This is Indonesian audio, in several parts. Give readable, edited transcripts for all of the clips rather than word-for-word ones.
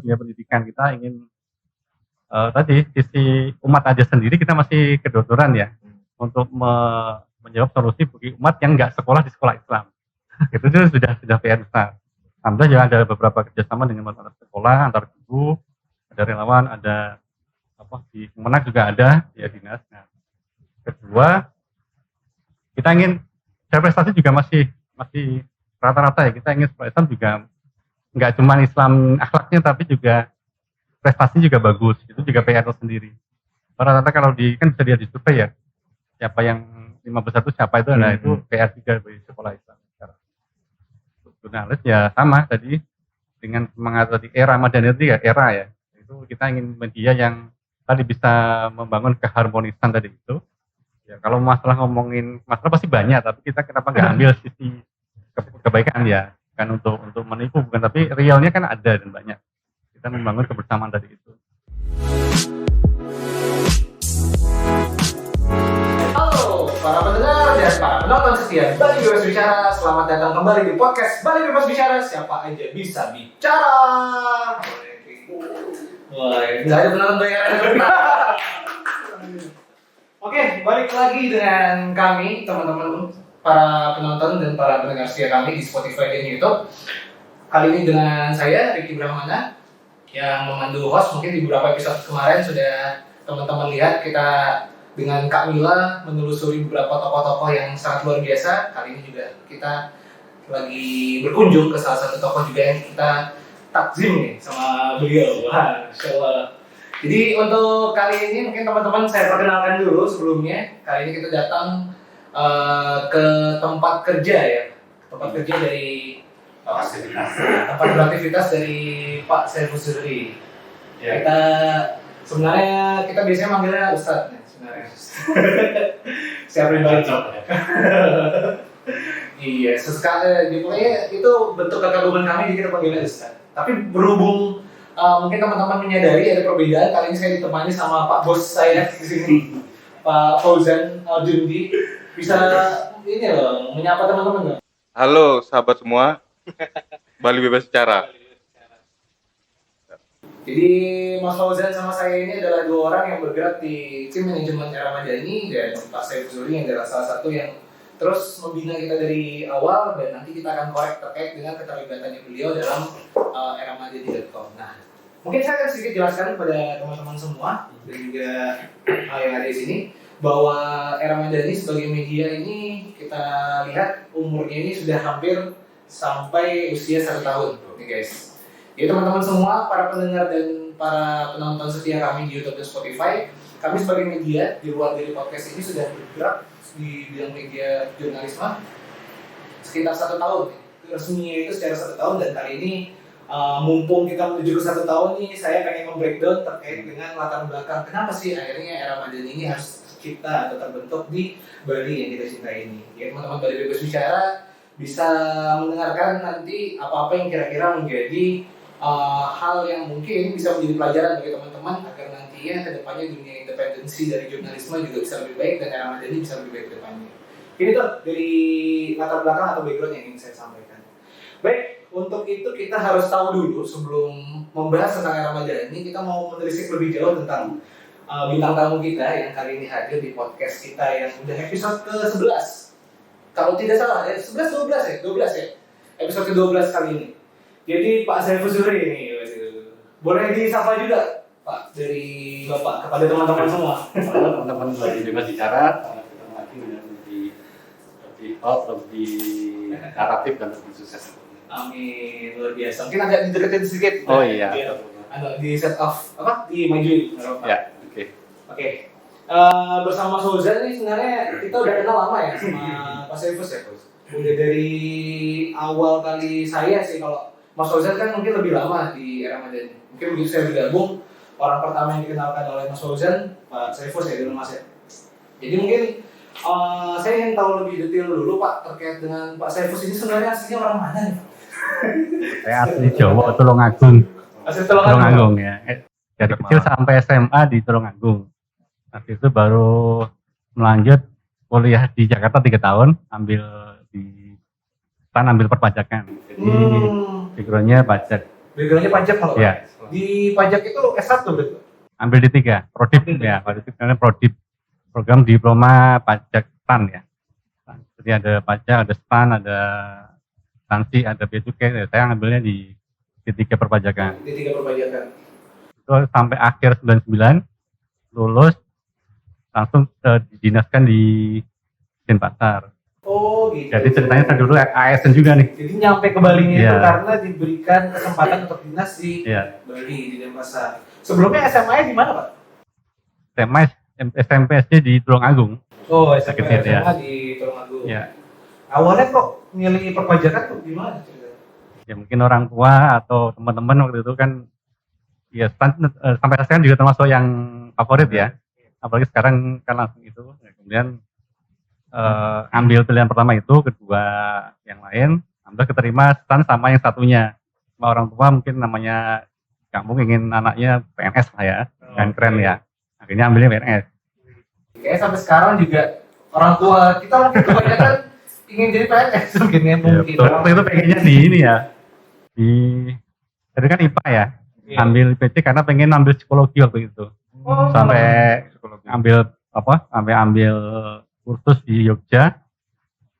dunia pendidikan. Kita ingin tadi sisi umat aja sendiri kita masih kedodoran ya untuk menjawab solusi bagi umat yang nggak sekolah di sekolah Islam. Itu sudah PR besar. Alhamdulillah juga ada beberapa kerjasama dengan antar sekolah, antar guru, ada relawan, ada di Kemenak juga ada ya dinas. Nah, kedua, kita ingin prestasi juga masih rata-rata ya. Kita ingin supaya Islam juga nggak cuma Islam akhlaknya tapi juga prestasi juga bagus. Itu juga PR sendiri. Rata-rata kalau kan bisa dilihat di survei ya, siapa yang 15 itu siapa itu, nah itu PR juga bagi sekolah Islam. Jurnalis ya sama tadi dengan semangat tadi era modernity ya itu kita ingin media yang tadi bisa membangun keharmonisan tadi itu ya. Kalau masalah ngomongin masalah pasti banyak, tapi kita kenapa nggak ambil sisi kebaikan ya, kan untuk menipu bukan, tapi realnya kan ada dan banyak. Kita membangun kebersamaan tadi itu. Para pendengar dan para penonton setia Bali Bebas Bicara, selamat datang kembali di podcast Bali Bebas Bicara. Siapa aja bisa bicara. Wah, nggak ada penonton bayaran. Oke, balik lagi dengan kami, teman-teman, para penonton dan para pendengar setia kami di Spotify dan YouTube. Kali ini dengan saya, Ricky Brahmana, yang memandu host. Mungkin di beberapa episode kemarin sudah teman-teman lihat kita dengan Kak Mila menelusuri beberapa tokoh-tokoh yang sangat luar biasa. Kali ini juga kita lagi berkunjung ke salah satu tokoh juga yang kita takzim nih sama beliau. Wah, insyaallah. Jadi untuk kali ini mungkin teman-teman saya perkenalkan dulu sebelumnya. Kali ini kita datang ke tempat kerja ya. Tempat kerja dari tempat beraktivitas dari Pak Saiful Sudri. Ya. Sebenarnya kita biasanya manggilnya Ustadz. Siapa yang baik? Iya, sesekali pokoknya itu bentuk kekaguman kami, jadi kita panggilnya Ustaz. Tapi berhubung mungkin teman-teman menyadari ada perbedaan, kali ini saya ditemani sama Pak Bos saya di sini, Pak Fauzan Al-Jundi. Bisa ini loh, menyapa teman-teman nggak? Halo sahabat semua, Bali Bebas Bicara. Jadi Mas Fauzan sama saya ini adalah dua orang yang bergerak di tim manajemen Era Madani, dan Pak Saiful Sudri yang adalah salah satu yang terus membina kita dari awal, dan nanti kita akan korek terkait dengan keterlibatannya beliau dalam eramadani.com. Nah, mungkin saya akan sedikit jelaskan kepada teman-teman semua dan juga yang ada di sini bahwa Era Madani sebagai media ini kita lihat umurnya ini sudah hampir sampai usia 1 tahun nih guys. Ya teman-teman semua, para pendengar dan para penonton setia kami di YouTube dan Spotify, kami sebagai media di luar dari podcast ini sudah bergerak di bidang media jurnalisme sekitar 1 tahun. Resminya itu secara 1 tahun, dan kali ini mumpung kita menuju ke 1 tahun nih, saya pengen membreakdown terkait dengan latar belakang kenapa sih akhirnya Era Madani ini harus tercipta atau terbentuk di Bali yang kita cintai ini. Ya teman-teman Bali Bebas Bicara bisa mendengarkan nanti apa-apa yang kira-kira menjadi hal yang mungkin bisa menjadi pelajaran bagi teman-teman agar nantinya ke depannya dunia independensi dari jurnalisme juga bisa lebih baik dan Era Madani bisa lebih baik ke depannya. Ini tuh dari latar belakang atau background yang ingin saya sampaikan. Baik, untuk itu kita harus tahu dulu sebelum membahas tentang Era Madani, kita mau menelisik lebih jauh tentang bintang tamu kita yang kali ini hadir di podcast kita yang udah episode ke-11. Kalau tidak salah, 12 ya? Episode ke-12 kali ini. Jadi Pak Saiful Sudri ini, boleh disapa juga Pak dari Bapak kepada teman-teman semua. Teman-teman Bali Bebas Bicara, kita lagi lebih top, lebih kreatif dan lebih sukses. Amin, luar biasa. Mungkin agak dideketin sedikit. Oh iya. Agak di set off, dimajuin. Ya, oke. Oke. Bersama Fauzan ini sebenarnya kita udah kenal lama ya sama Pak Saiful ya. Udah dari awal kali saya sih, kalau Mas Fauzan kan mungkin lebih lama di Era Madani. Mungkin begitu saya bergabung, orang pertama yang dikenalkan oleh Mas Fauzan, Pak Saiful ya dulu Mas ya. Jadi mungkin saya ingin tahu lebih detail dulu Pak terkait dengan Pak Saiful ini sebenarnya aslinya orang mana nih? Saya asli Jawa, Tulungagung. Asli Tulungagung ya. Dari kecil sampai SMA di Tulungagung. Habis itu baru melanjut kuliah di Jakarta 3 tahun, ambil perpajakan. Jadi backgroundnya pajak. Backgroundnya pajak kalau? Ya. Di pajak itu S1 berarti? Ambil D3, Prodip ya, Prodip, program diploma pajak STAN ya. Jadi ada pajak, ada STAN, ada sanksi, ada bea cukai. Saya ngambilnya di D3 perpajakan. D3 perpajakan. Itu sampai akhir 99 lulus langsung didinaskan di Denpasar. Oh gitu. Jadi ceritanya saya dulu ASN juga nih. Jadi nyampe ke Bali itu Iya. karena diberikan kesempatan untuk dinas di Iya. Bali, di Denpasar. Sebelumnya SMA-nya di mana, Pak? SMP SD di Tulungagung. Oh, SMP Sakit ya. SMA di Tulungagung. Ya. Awalnya kok milih perpajakan tuh gimana ceritanya? Ya mungkin orang tua atau teman-teman waktu itu kan ya sampai sekarang juga termasuk yang favorit ya. Apalagi sekarang kan langsung itu. Kemudian ambil pilihan pertama itu, kedua yang lain, ambil keterima STAN sama yang satunya. Sama orang tua mungkin namanya kamu ingin anaknya PNS lah ya, kan keren ya. Akhirnya ambilnya PNS. Kayaknya sampai sekarang juga orang tua kita mungkin kebanyakan ingin jadi PNS mungkin ya, Ya, mungkin. betul. Waktu itu pengennya di ini ya, di tadi kan IPA ya, Iya. ambil IPC karena pengen ambil psikologi waktu itu. Oh. Sampai ambil ambil kursus di Jogja.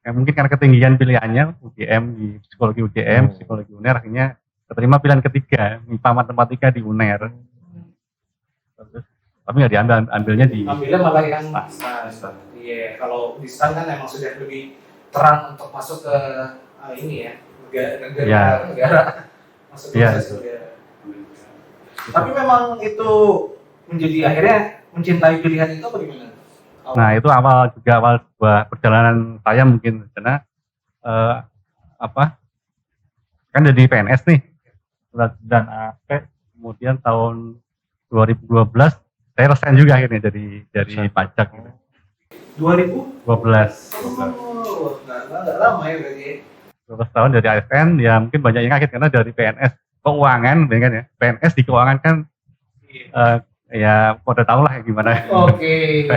Ya, mungkin karena ketinggian pilihannya UGM di psikologi UGM, psikologi UNER, akhirnya keterima pilihan ketiga MIPA matematika di UNER. Terus, tapi nggak diambil, ambilnya di Ambilnya malah yang STAN. Iya, kalau di STAN kan emang sudah lebih terang untuk masuk ke ini ya, negara, Iya. negara. Masuk ke Iya, proses betul. negara. Tapi memang itu menjadi akhirnya mencintai pilihan itu apa gimana? Nah itu awal sebuah perjalanan saya mungkin karena kan jadi PNS nih dan AP, kemudian tahun 2012 saya resign juga akhirnya dari pajak gitu. 2000? 12 Oh, nggak lama ya berarti ya. 12 tahun dari ASN, ya mungkin banyak yang kaget karena dari PNS keuangan, kan ya, PNS di keuangan kan ya pada tahu lah gimana. Oke,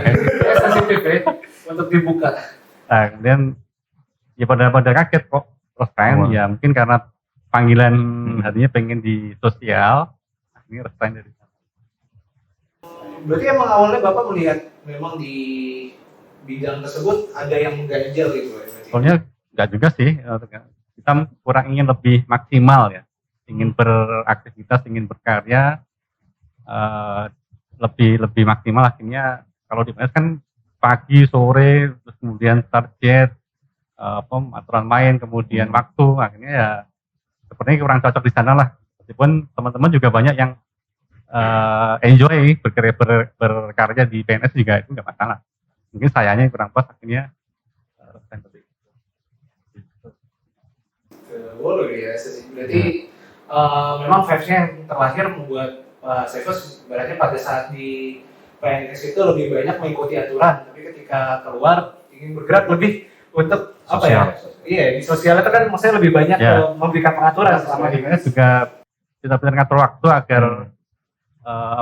sensitif ya untuk dibuka. Nah, kemudian ya pada kaget kok resign, ya mungkin karena panggilan hatinya pengen di sosial, ini resign dari sana. Berarti emang awalnya Bapak melihat memang di bidang tersebut ada yang mengganjal gitu ya? Soalnya enggak juga sih, kita kurang ingin lebih maksimal ya, ingin beraktivitas, ingin berkarya, lebih maksimal. Akhirnya kalau di PNS kan pagi, sore, terus kemudian target, aturan main, kemudian waktu, akhirnya ya sepertinya kurang cocok di sana lah. Meskipun teman-teman juga banyak yang enjoy berkarya di PNS juga, itu nggak masalah. Mungkin sayanya kurang pas, akhirnya Luar biasa sih. Berarti memang vibes-nya yang terlahir membuat Pak Saifus berarti pada saat di PNS itu lebih banyak mengikuti aturan, tapi ketika keluar ingin bergerak lebih untuk apa ya? Iya, di sosial itu kan maksudnya lebih banyak memberikan pengaturan. Sama di PNS juga kita ngatur waktu agar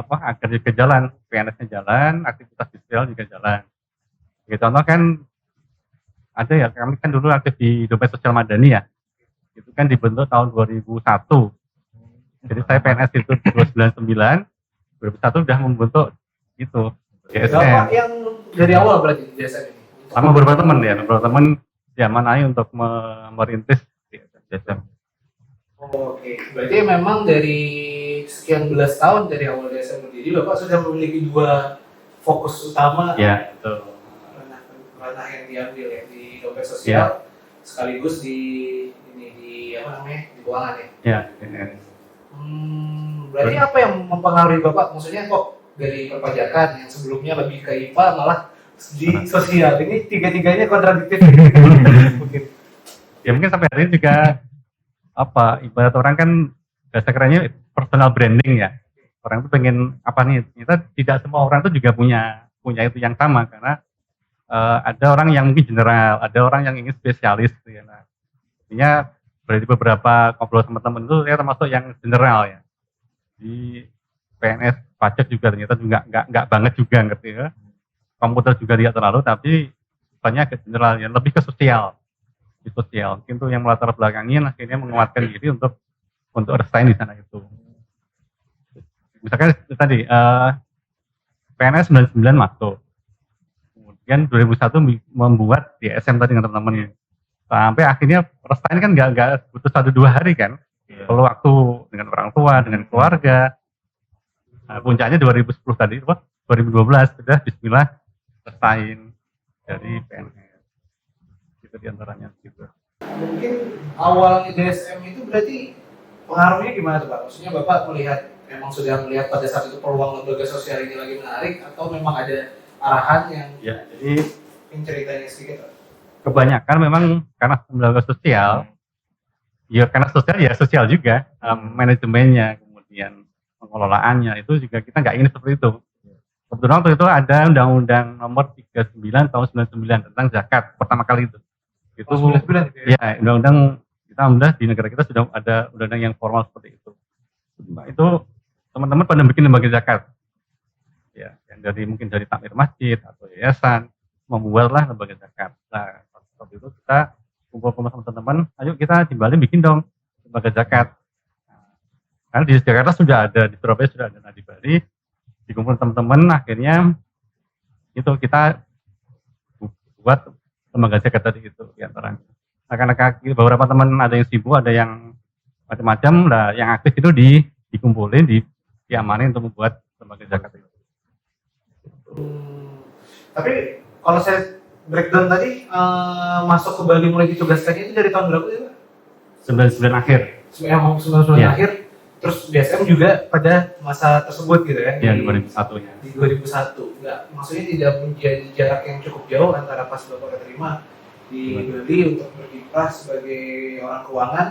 agar juga jalan, PNS-nya jalan, aktivitas sosial juga jalan. Ya, contoh kan ada ya, kami kan dulu aktif di dompet sosial madani ya, itu kan dibentuk tahun 2001. Jadi saya PNS itu 1999, 2001 sudah membentuk itu Bapak GSM. yang dari awal berarti di GSM ini? Sama beberapa teman zaman ayo untuk merintis GSM. Oke, berarti memang dari sekian belas tahun dari awal GSM berdiri, Bapak sudah memiliki dua fokus utama. Ya, betul. Ranah yang diambil ya di dompet sosial, sekaligus di apa namanya, di keuangan ya. Ya, PNS. Berarti apa yang mempengaruhi Bapak? Maksudnya kok dari perpajakan yang sebelumnya lebih ke IPA malah di sosial, ini tiga-tiganya kontradiktif. Mungkin. Ya mungkin sampai hari ini juga ibarat orang kan bahasa kerennya personal branding ya. Orang itu pengen apa nih? Kita tidak semua orang itu juga punya itu yang sama, karena ada orang yang mungkin general, ada orang yang ingin spesialis gitu ya. Nah, artinya berarti beberapa ngobrol sama teman itu saya termasuk yang general ya. Di PNS pajak juga ternyata juga nggak banget juga ngerti ya. Komputer juga tidak terlalu, tapi banyak ke general yang lebih ke sosial. Di sosial mungkin itu yang melatar belakangnya akhirnya menguatkan diri untuk resign di sana itu. misalkan tadi PNS 99 masuk, kemudian 2001 membuat DSM tadi dengan teman-teman, sampai akhirnya resign kan nggak butuh 1-2 hari kan, perlu waktu dengan orang tua, dengan keluarga. Puncaknya 2010 tadi, 2012 sudah Bismillah resign dari PNS, itu diantaranya gitu. Mungkin awalnya DSM itu berarti pengaruhnya gimana tuh Pak? Maksudnya Bapak melihat, memang sudah melihat pada saat itu peluang lembaga sosial ini lagi menarik, atau memang ada arahan yang Ya, jadi ceritanya sedikit Pak? kebanyakan memang karena lembaga sosial, ya karena sosial ya sosial juga, manajemennya, kemudian pengelolaannya, itu juga kita nggak ingin seperti itu. Kebetulan waktu itu ada Undang-Undang Nomor 39 tahun 99 tentang zakat pertama kali itu. Itu 99 gitu ya, undang-undang kita alhamdulillah di negara kita sudah ada undang-undang yang formal seperti itu. Nah, itu teman-teman pada bikin lembaga zakat. Ya, yang mungkin dari takmir masjid atau yayasan membuatlah lembaga zakat. Nah, waktu itu kita kumpul-kumpul sama teman-teman, ayo kita di Bali bikin dong lembaga zakat. Nah, karena di Jakarta sudah ada, di Surabaya sudah ada, nah di Bali dikumpul teman-teman, akhirnya itu kita buat lembaga zakat tadi itu diantaranya. Nah, karena beberapa teman ada yang sibuk, ada yang macam-macam, lah yang aktif itu dikumpulin, diamanin untuk membuat lembaga zakat itu. Tapi kalau saya breakdown tadi, masuk ke Bali mulai ditugaskannya itu dari tahun berapa ya Pak? 99 akhir. Emang 99 Ya. akhir, terus DSM juga pada masa tersebut gitu kan? Ya, 2001-nya. Di 2001, nggak, maksudnya tidak menjadi jarak yang cukup jauh antara pas Bapak keterima di Bali untuk berkiprah sebagai orang keuangan,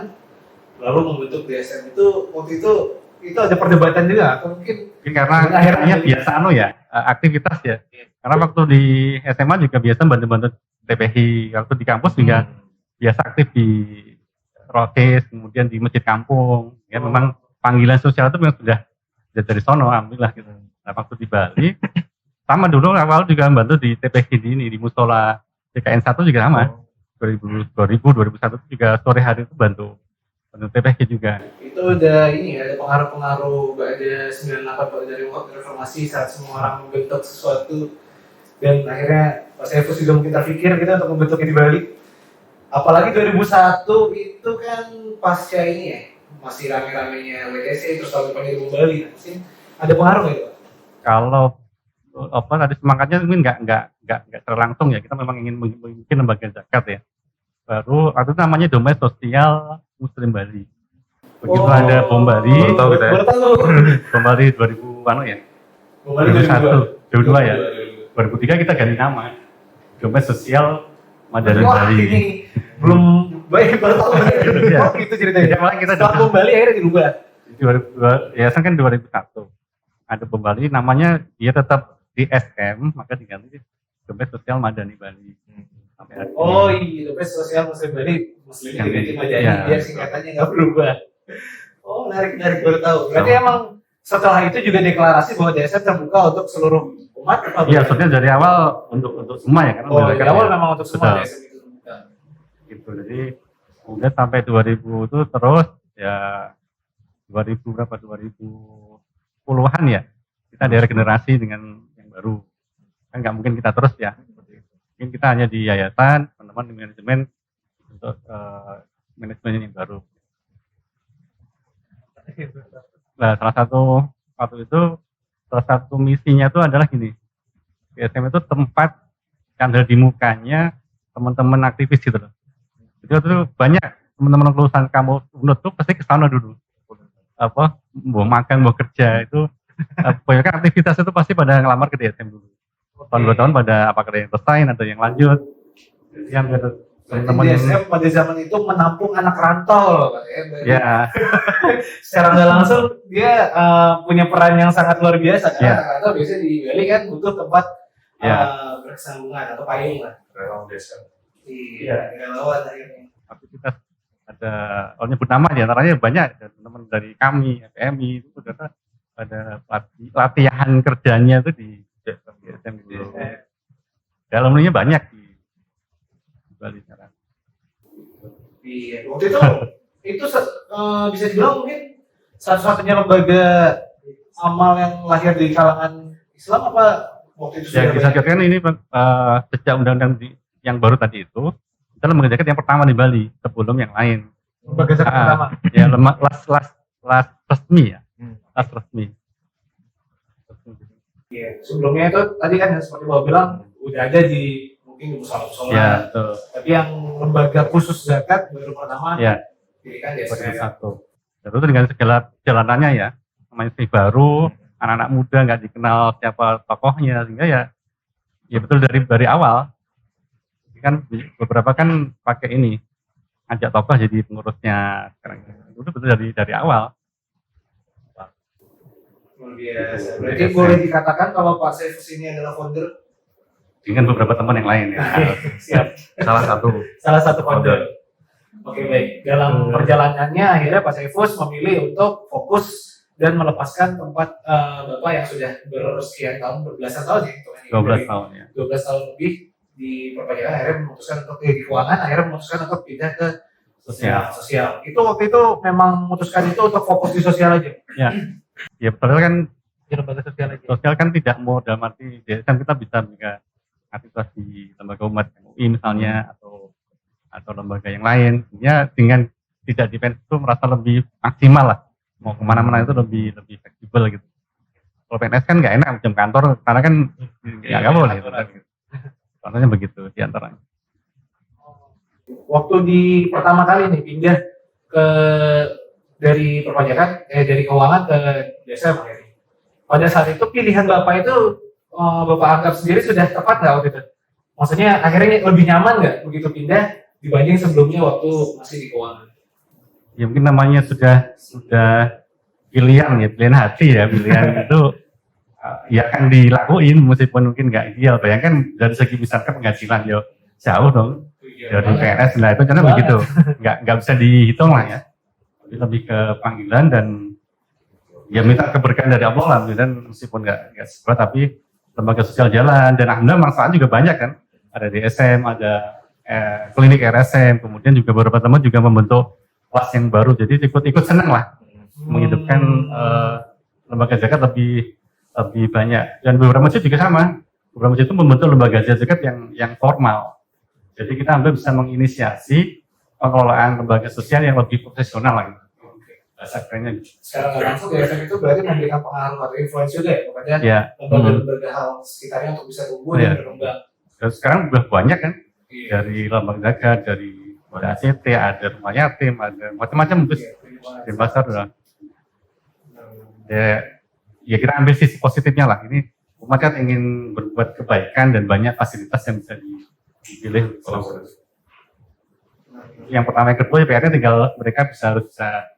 lalu membentuk DSM itu, waktu itu ada perdebatan juga, atau mungkin Karena akhirnya biasa aktivitas ya. Karena waktu di SMA juga biasa bantu-bantu TPI, waktu di kampus juga biasa aktif di Rokes, kemudian di masjid kampung. Ya memang panggilan sosial itu memang sudah dari sono, alhamdulillah gitu. Nah, waktu di Bali sama dulu awal juga bantu di TPI di musola DKN 1 juga sama. 2001 juga sore hari itu bantu TPI juga. itu udah ini ya, ada pengaruh-pengaruh ada 98 dari reformasi saat semua orang membentuk sesuatu, dan akhirnya Pak Saiful juga mungkin terpikir kita untuk membentuknya di Bali. Apalagi 2001 itu kan pasca ini ya, masih rame-ramenya WTC, terus tahun depannya di Bali, mungkin ada pengaruh nggak itu Pak? Kalau tadi semangatnya mungkin nggak terlangsung ya, kita memang ingin bikin lembaga zakat ya. Baru waktu itu namanya Domain Sosial Muslim Bali. Begitu ada Bom Bali, baru tahu. Bom Bali 2000 ya. Bom Bali 2002 ya. 2003 kita ganti nama. Domain Sosial Madani Wah, Bali. ini belum baik, baru tahu. Iya. Oh, gitu ceritanya. Ya, malah kita Setelah Bom Bali akhirnya dirubah. 2002, yayasan kan 2001. Ada Bom Bali, namanya dia tetap di SM, maka diganti Domain Sosial Madani Bali. Sampai hari ini. Oh iya, Domain Sosial Muslim Bali, Muslimnya diganti Madani, Iya. biar singkatannya nggak berubah. Oh, menarik baru tahu. Berarti emang setelah itu juga deklarasi bahwa DSM terbuka untuk seluruh umat. Iya, sebenarnya dari awal untuk semua ya, karena Oh, dari awal ya, memang untuk semua betul. DSM itu terbuka. Gitu. Jadi kemudian sampai 2000 itu terus ya 2000 berapa 2010-an ya kita ada regenerasi dengan yang baru. Kan nggak mungkin kita terus ya. Mungkin kita hanya di yayasan, teman-teman di manajemen untuk manajemen yang baru. Nah, salah satu misinya itu adalah gini. DSM itu tempat kandil di mukanya teman-teman aktivis gitu loh. Jadi waktu itu banyak teman-teman lulusan kamu menurut tuh pasti ke sana dulu. Mau makan, mau kerja itu banyak aktivitas itu pasti pada ngelamar ke DSM dulu. Tahun 2 tahun pada apakah ada yang resign, ada yang lanjut. Yang teman-teman DSM pada zaman itu menampung anak rantau loh, Pak. ya, Secara nggak langsung dia punya peran yang sangat luar biasa. Karena Ya. anak rantau biasanya di Bali kan butuh tempat Ya. bersambungan atau payung lah. Relawan desa. Iya, relawan akhirnya. aktivitas ada nyebut nama di antaranya banyak ada teman-teman dari kami FMI itu ternyata ada latihan kerjanya itu di DSM gitu. Dalamnya banyak di Bali sekarang. Iya, waktu itu bisa dibilang mungkin satu-satunya lembaga amal yang lahir di kalangan Islam apa waktu itu Ya, sudah bisa banyak? dikatakan ini sejak undang-undang yang baru tadi itu, kita lembaga zakat yang pertama di Bali sebelum yang lain. Lembaga zakat Ah, pertama. Ya, las resmi ya, las resmi. Iya. Sebelumnya itu tadi kan seperti Bapak bilang udah ada di mungkin di musola-musola. Ya, betul. Tapi yang lembaga khusus zakat baru pertama Ya, dirikan di sebagai SPM. satu. Terus dengan segala jalanannya ya, namanya istri baru, anak-anak muda nggak dikenal siapa tokohnya, sehingga ya betul dari awal. Kan beberapa kan pakai ini, ajak tokoh jadi pengurusnya sekarang. Itu betul dari awal. Luar biasa. Berarti boleh dikatakan kalau Pak Saifus ini adalah founder. Dengan beberapa teman yang lain ya. Siap. Salah satu. Salah satu founder. Oke baik. Dalam perjalanannya akhirnya Pak Saifus memilih untuk fokus dan melepaskan tempat Bapak yang sudah bersekian tahun, berbelasan tahun ya. 12 tahun ya. 12 tahun lebih di perpajakan, akhirnya memutuskan untuk di keuangan, akhirnya memutuskan untuk pindah ke sosial. Itu waktu itu memang memutuskan itu untuk fokus di sosial aja. Ya betul kan, Di lembaga sosial aja. sosial kan tidak mau dalam arti kan kita bisa juga aktivitas di lembaga umat MUI misalnya atau lembaga yang lain. Ya dengan tidak di PNS itu merasa lebih maksimal lah. Mau kemana-mana itu lebih fleksibel gitu. Kalau PNS kan nggak enak jam kantor karena kan nggak boleh. Contohnya begitu di antaranya. Waktu di pertama kali nih pindah ke dari perpajakan, dari keuangan ke DSM akhirnya. Pada saat itu pilihan Bapak itu Bapak anggap sendiri sudah tepat nggak waktu itu? Maksudnya akhirnya lebih nyaman nggak begitu pindah dibanding sebelumnya waktu masih di keuangan? Ya mungkin namanya sudah pilihan hati ya, pilihan itu ya kan dilakuin meskipun mungkin nggak ideal. Bayangkan dari segi misalkan penghasilan jauh dong dari PNS, nah itu karena begitu nggak bisa dihitung lah ya. Lebih ke panggilan dan ya minta keberkahan dari Allah lah, dan meskipun nggak seberat tapi lembaga sosial jalan dan alhamdulillah manfaat juga banyak kan, ada DSM, ada klinik RSM, kemudian juga beberapa teman juga membentuk kelas yang baru, jadi ikut senang lah menghidupkan lembaga zakat lebih banyak. Dan beberapa masjid juga sama, beberapa masjid itu membentuk lembaga zakat yang formal, jadi kita hampir bisa menginisiasi pengelolaan lembaga sosial yang lebih profesional lagi. Sekarang nggak langsung DSM itu berarti memberikan pengaruh atau influence juga ya kepada lembaga-lembaga hal sekitarnya untuk bisa tumbuh dan berkembang. Sekarang udah banyak kan, dari lembaga zakat, dari ACT, ada rumah yatim, ada macam-macam terus di pasar udah. Ya kita ambil sisi positifnya lah. Ini umat kan ingin berbuat kebaikan dan banyak fasilitas yang bisa dipilih. Yang pertama, yang kedua ya PR-nya tinggal mereka harus bisa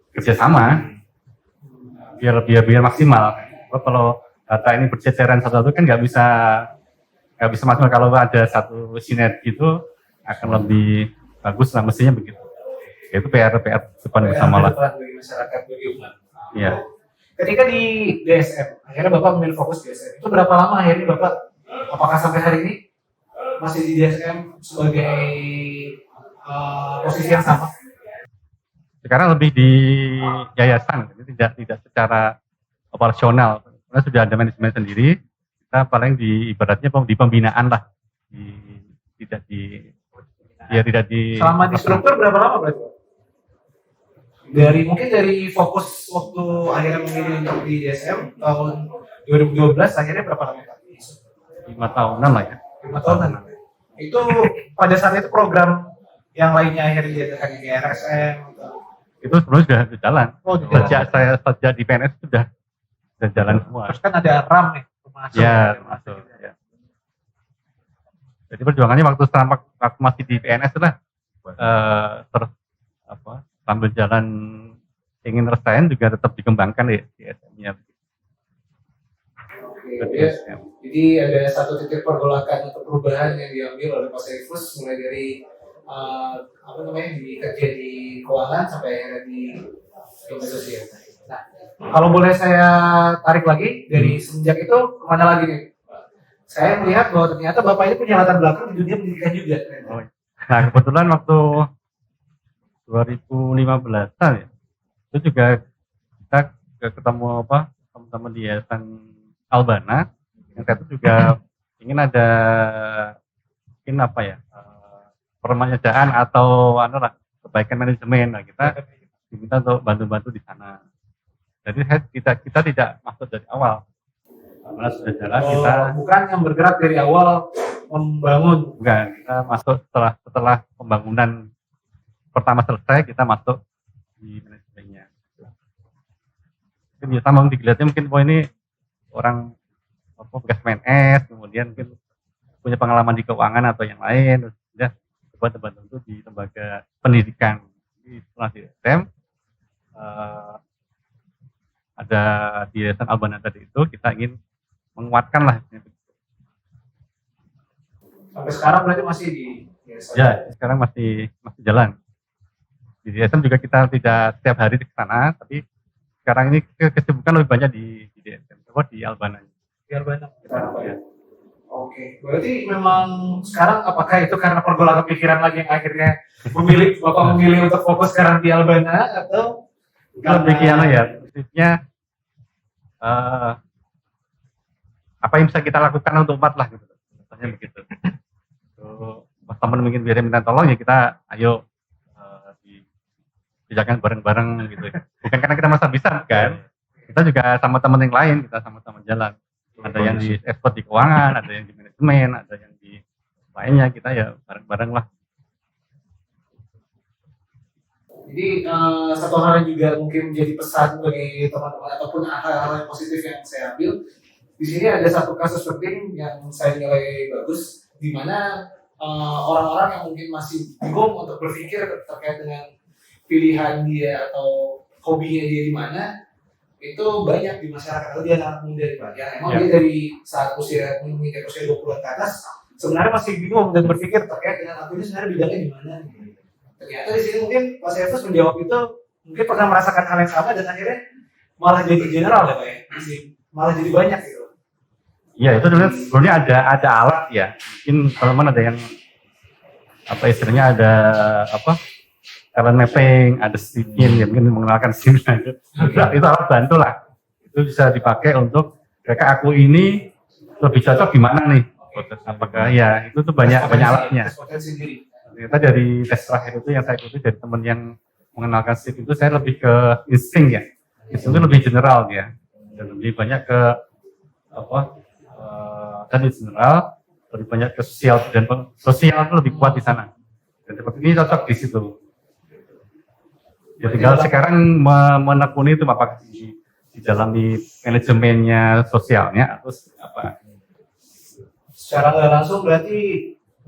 kerjasama biar maksimal. Kalau data ini berceceran satu-satu kan nggak bisa maksimal. Kalau ada satu sinergi itu akan lebih bagus lah, mestinya begitu. Itu PR depan bersama lah. Bagi masyarakat, bagi umat. Iya. Ketika di DSM, akhirnya Bapak memilih fokus di DSM. Itu berapa lama akhirnya Bapak? Apakah sampai hari ini masih di DSM sebagai posisi yang sama? Sekarang lebih di yayasan, jadi tidak secara operasional. Karena sudah ada manajemen sendiri, kita paling ibaratnya di pembinaan lah, tidak di. Selama di struktur berapa lama berarti? Dari fokus waktu akhirnya memilih untuk di DSM tahun 2012 akhirnya berapa lama Pak? 5 tahunan lah ya. 5 tahunan. Itu pada saat itu program yang lainnya akhirnya diadakan di RSM. Itu sebenarnya sudah jalan. Sejak di PNS sudah jalan semua. Terus kan ada RAM nih, termasuk. Termasuk. Ya. Jadi perjuangannya waktu masih di PNS itu lah, sambil jalan ingin resign juga tetap dikembangkan di SM-nya. Jadi ada satu titik pergolakan atau perubahan yang diambil oleh Pak Saifus mulai dari kerja di keuangan sampai akhirnya di lembaga sosial. Nah, kalau boleh saya tarik lagi dari semenjak itu kemana lagi nih? Saya melihat bahwa ternyata Bapak ini punya latar belakang di dunia pendidikan juga. Nah kebetulan waktu 2015 ya, itu juga kita ketemu teman-teman di Yayasan Albana, yang saya itu juga ingin ada mungkin apa ya, permajaan atau kebaikan manajemen. Nah, kita diminta untuk bantu-bantu di sana. Jadi kita tidak masuk dari awal. Karena sudah jalan kita bukan yang bergerak dari awal membangun. bukan, kita masuk setelah pembangunan pertama selesai, kita masuk di manajemennya. Mungkin ya sama dilihatnya mungkin ini orang bekas PNS, kemudian mungkin punya pengalaman di keuangan atau yang lain, terus ya coba bantu di lembaga pendidikan. Jadi setelah di SM ada di Yayasan Albana tadi itu, kita ingin menguatkan lah. Sampai sekarang berarti masih di Ya, sekarang masih jalan. Di DSM juga kita tidak setiap hari di sana, tapi sekarang ini kesibukan lebih banyak di DSM, di Albana. Di Albana. Ya. Oke, berarti memang sekarang apakah itu karena pergolakan pikiran lagi yang akhirnya Bapak memilih untuk fokus sekarang di Albana, atau lebih ya, maksudnya apa yang bisa kita lakukan untuk umat lah gitu, misalnya begitu. Pas teman mungkin biasa minta tolong, ya kita ayo dikerjakan bareng-bareng gitu. Bukan karena kita masa bisa, kan? Kita juga sama teman yang lain, kita sama-sama jalan. Ada yang di ekspor di keuangan, ada yang di manajemen, ada yang di lainnya, kita ya bareng-bareng lah. Jadi satu hal yang juga mungkin menjadi pesan bagi teman-teman ataupun hal-hal yang positif yang saya ambil, di sini ada satu kasus penting yang saya nilai bagus, di mana orang-orang yang mungkin masih bingung untuk berpikir terkait dengan pilihan dia atau hobinya dia di mana, itu banyak di masyarakat. Kalau dia anak muda yang emang dia dari saat usia 20-an ke atas sebenarnya masih bingung dan berpikir terkait dengan aku ini sebenarnya bidangnya di mana. Ternyata di sini mungkin Pak Sefus menjawab itu, mungkin pernah merasakan hal yang sama dan akhirnya malah jadi general ya Pak ya, malah jadi banyak gitu. Iya, itu dulu sebenarnya ada alat ya. Mungkin teman-teman ada yang istilahnya ada talent mapping, ada SIM, ya mungkin mengenalkan SIM itu alat bantu lah. Itu bisa dipakai untuk mereka aku ini lebih cocok di mana nih. Apakah ya itu tuh banyak alatnya. Ternyata dari tes terakhir itu yang saya ikuti dari teman yang mengenalkan SIM itu, saya lebih ke insting ya. Insting itu lebih general ya. Dan lebih banyak ke dan di general, lebih banyak ke sosial, dan sosial itu lebih kuat di sana. Dan seperti ini cocok di situ. Ya tinggal sekarang menekuni itu apakah di dalam di manajemennya sosialnya atau apa. Secara nggak langsung berarti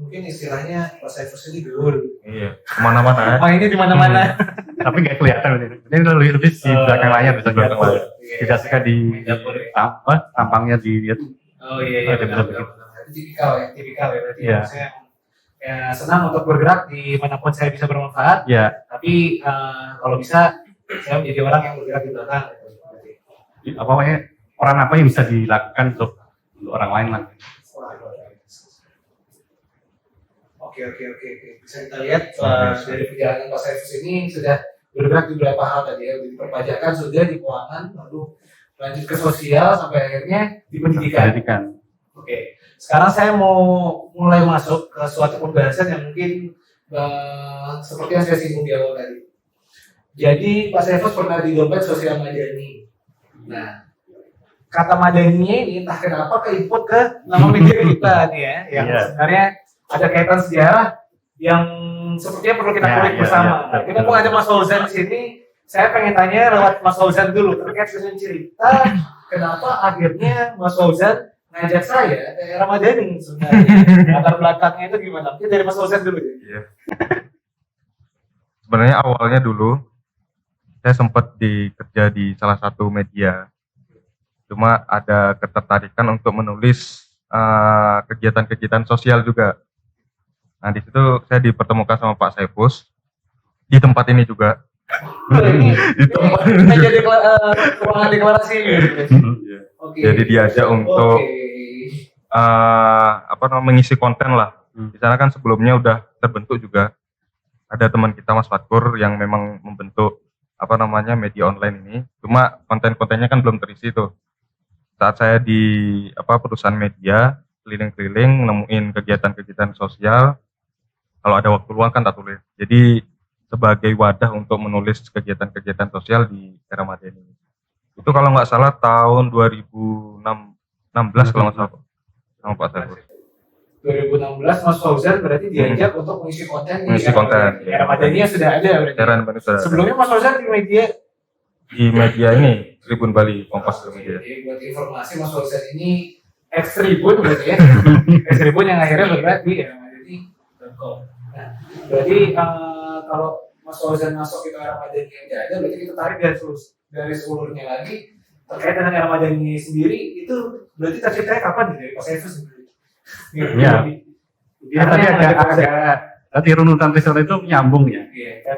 mungkin istilahnya Pak Saifus ini gaul. Iya, kemana-mana. Mainnya di mana-mana. Tapi nggak kelihatan ini lebih di belakang layar bisa kelihatan. Tidak suka di tampangnya dilihat. Oh iya, benar. Tipikal ya berarti. Ya. Saya senang untuk bergerak di manapun saya bisa bermanfaat. Ya. Tapi kalau bisa saya menjadi orang yang bergerak di belakang. Orang apa yang bisa dilakukan untuk orang lain lah. Oke. Bisa kita lihat dari perjalanan Pak Saifus ini sudah bergerak di beberapa hal tadi ya, di perpajakan, sudah di keuangan, lalu lanjut ke sosial sampai akhirnya di pendidikan. Oke. Sekarang saya mau mulai masuk ke suatu pembahasan yang mungkin seperti yang saya singgung di awal tadi. Jadi Pak Saifus pernah di dompet sosial Madani. Nah, kata Madani ini entah kenapa keinput ke nama media kita nih ya, yang sebenarnya ada kaitan sejarah yang sepertinya perlu kita kulik bersama. Kita mau ada Mas Fauzan di sini. Saya pengen tanya lewat Mas Fauzan dulu terkait dengan cerita kenapa akhirnya Mas Fauzan ngajak saya ke Ramadhani sebenarnya. Latar belakangnya itu gimana? Mungkin dari Mas Fauzan dulu ya. Iya. Sebenarnya awalnya dulu saya sempat kerja di salah satu media. Cuma ada ketertarikan untuk menulis kegiatan-kegiatan sosial juga. Nah di situ saya dipertemukan sama Pak Saifus di tempat ini juga. Di tempat ini jadi ruangan deklarasi gitu. Okay. Jadi diajak untuk mengisi konten lah. Di sana kan sebelumnya udah terbentuk juga. Ada teman kita Mas Fatkur yang memang membentuk media online ini. Cuma konten-kontennya kan belum terisi tuh. saat saya di perusahaan media keliling-keliling nemuin kegiatan-kegiatan sosial, kalau ada waktu luang kan tak tulis. Jadi sebagai wadah untuk menulis kegiatan-kegiatan sosial di era Madani. Itu kalau nggak salah tahun 2016 kalau nggak salah sama Pak Saiful. 2016 Mas Fauzan berarti diajak untuk mengisi konten di era Madani yang sudah ada berarti. Era Madani sudah. Sebelumnya Mas Fauzan di media ini Tribun Bali, Kompas Media. Jadi buat informasi Mas Fauzan ini ex-Tribun berarti ya. Ex-Tribun yang akhirnya bergerak di era Madani.com. Nah, berarti kalau Mas Fauzan masuk ke era Madani yang ada, berarti kita tarik dari seluruhnya lagi terkait dengan era Madani sendiri itu berarti terciptanya kapan nih dari Pak Saiful sendiri? Iya. Ya, tadi agak tadi runutan riset itu nyambung ya.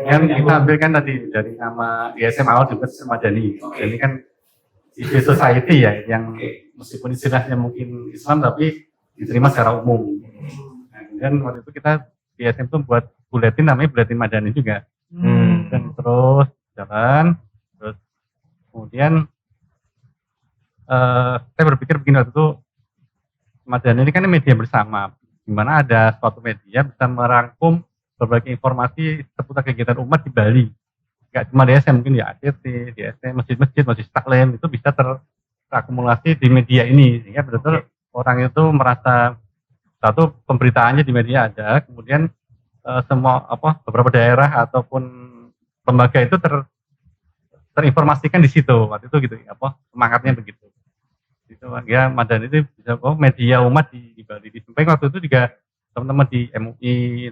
Kan kita ambil kan tadi dari nama ISM awal juga Madani. Ini kan ide society ya yang meskipun istilahnya mungkin Islam tapi diterima secara umum. Nah, kemudian waktu itu kita ISM itu buat buletin namanya buletin Madani juga. Dan terus jalan, terus kemudian saya berpikir begini waktu itu Madani ini kan media bersama, di mana ada suatu media bisa merangkum berbagai informasi seputar kegiatan umat di Bali. Gak cuma di SM, mungkin di ACT, di SM, masjid-masjid, masjid taklim, itu bisa terakumulasi di media ini. Sehingga betul-betul orang itu merasa satu pemberitaannya di media ada, kemudian semua beberapa daerah ataupun lembaga itu terinformasikan di situ. Waktu itu gitu, semangatnya begitu. Itu ya Madani itu bisa media umat di Bali. Di samping waktu itu juga teman-teman di MUI,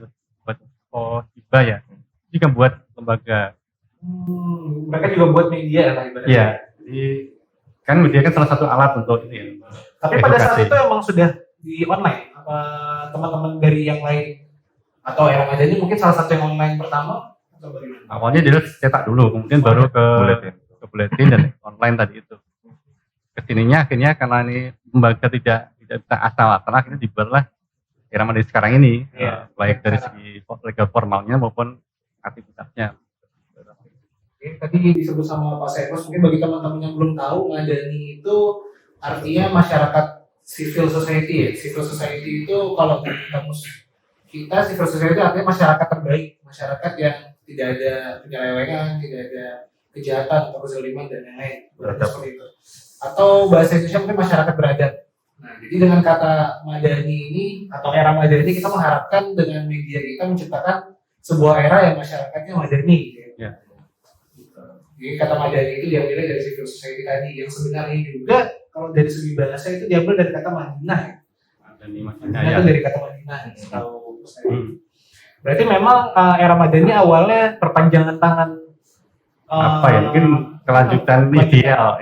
IBA ya, juga buat lembaga. Mereka juga buat media lah ibaratnya. Iya, jadi kan media kan salah satu alat untuk ini. Tapi pada saat itu emang sudah di online. Apa teman-teman dari yang lain atau era Madani mungkin salah satu yang online pertama atau bagaimana? Awalnya dia cetak dulu, kemudian baru ke buletin dan online tadi itu. Kesininya akhirnya karena ini lembaga tidak bisa asal karena akhirnya dibuatlah era Madani sekarang ini, baik dari segi legal formalnya maupun aktivitasnya. Oke, tadi disebut sama Pak Saiful, mungkin bagi teman-teman yang belum tahu, Madani itu artinya masyarakat civil society ya. Civil society itu kalau dari kamus kita, civil society artinya masyarakat terbaik, masyarakat yang tidak ada penyelewengan, tidak ada kejahatan atau kezaliman dan lain-lain. Seperti itu. Atau bahasa Indonesia mungkin masyarakat beradab. Nah, jadi dengan kata Madani ini atau era Madani kita mengharapkan dengan media kita menciptakan sebuah era yang masyarakatnya Madani. Ya. Jadi kata Madani itu diambil dari civil society tadi yang sebenarnya juga kalau dari segi bahasa itu diambil dari kata Madinah. Madinah itu dari kata Madinah. Tahu berarti memang era Madani awalnya perpanjangan tangan mungkin kelanjutan ideal,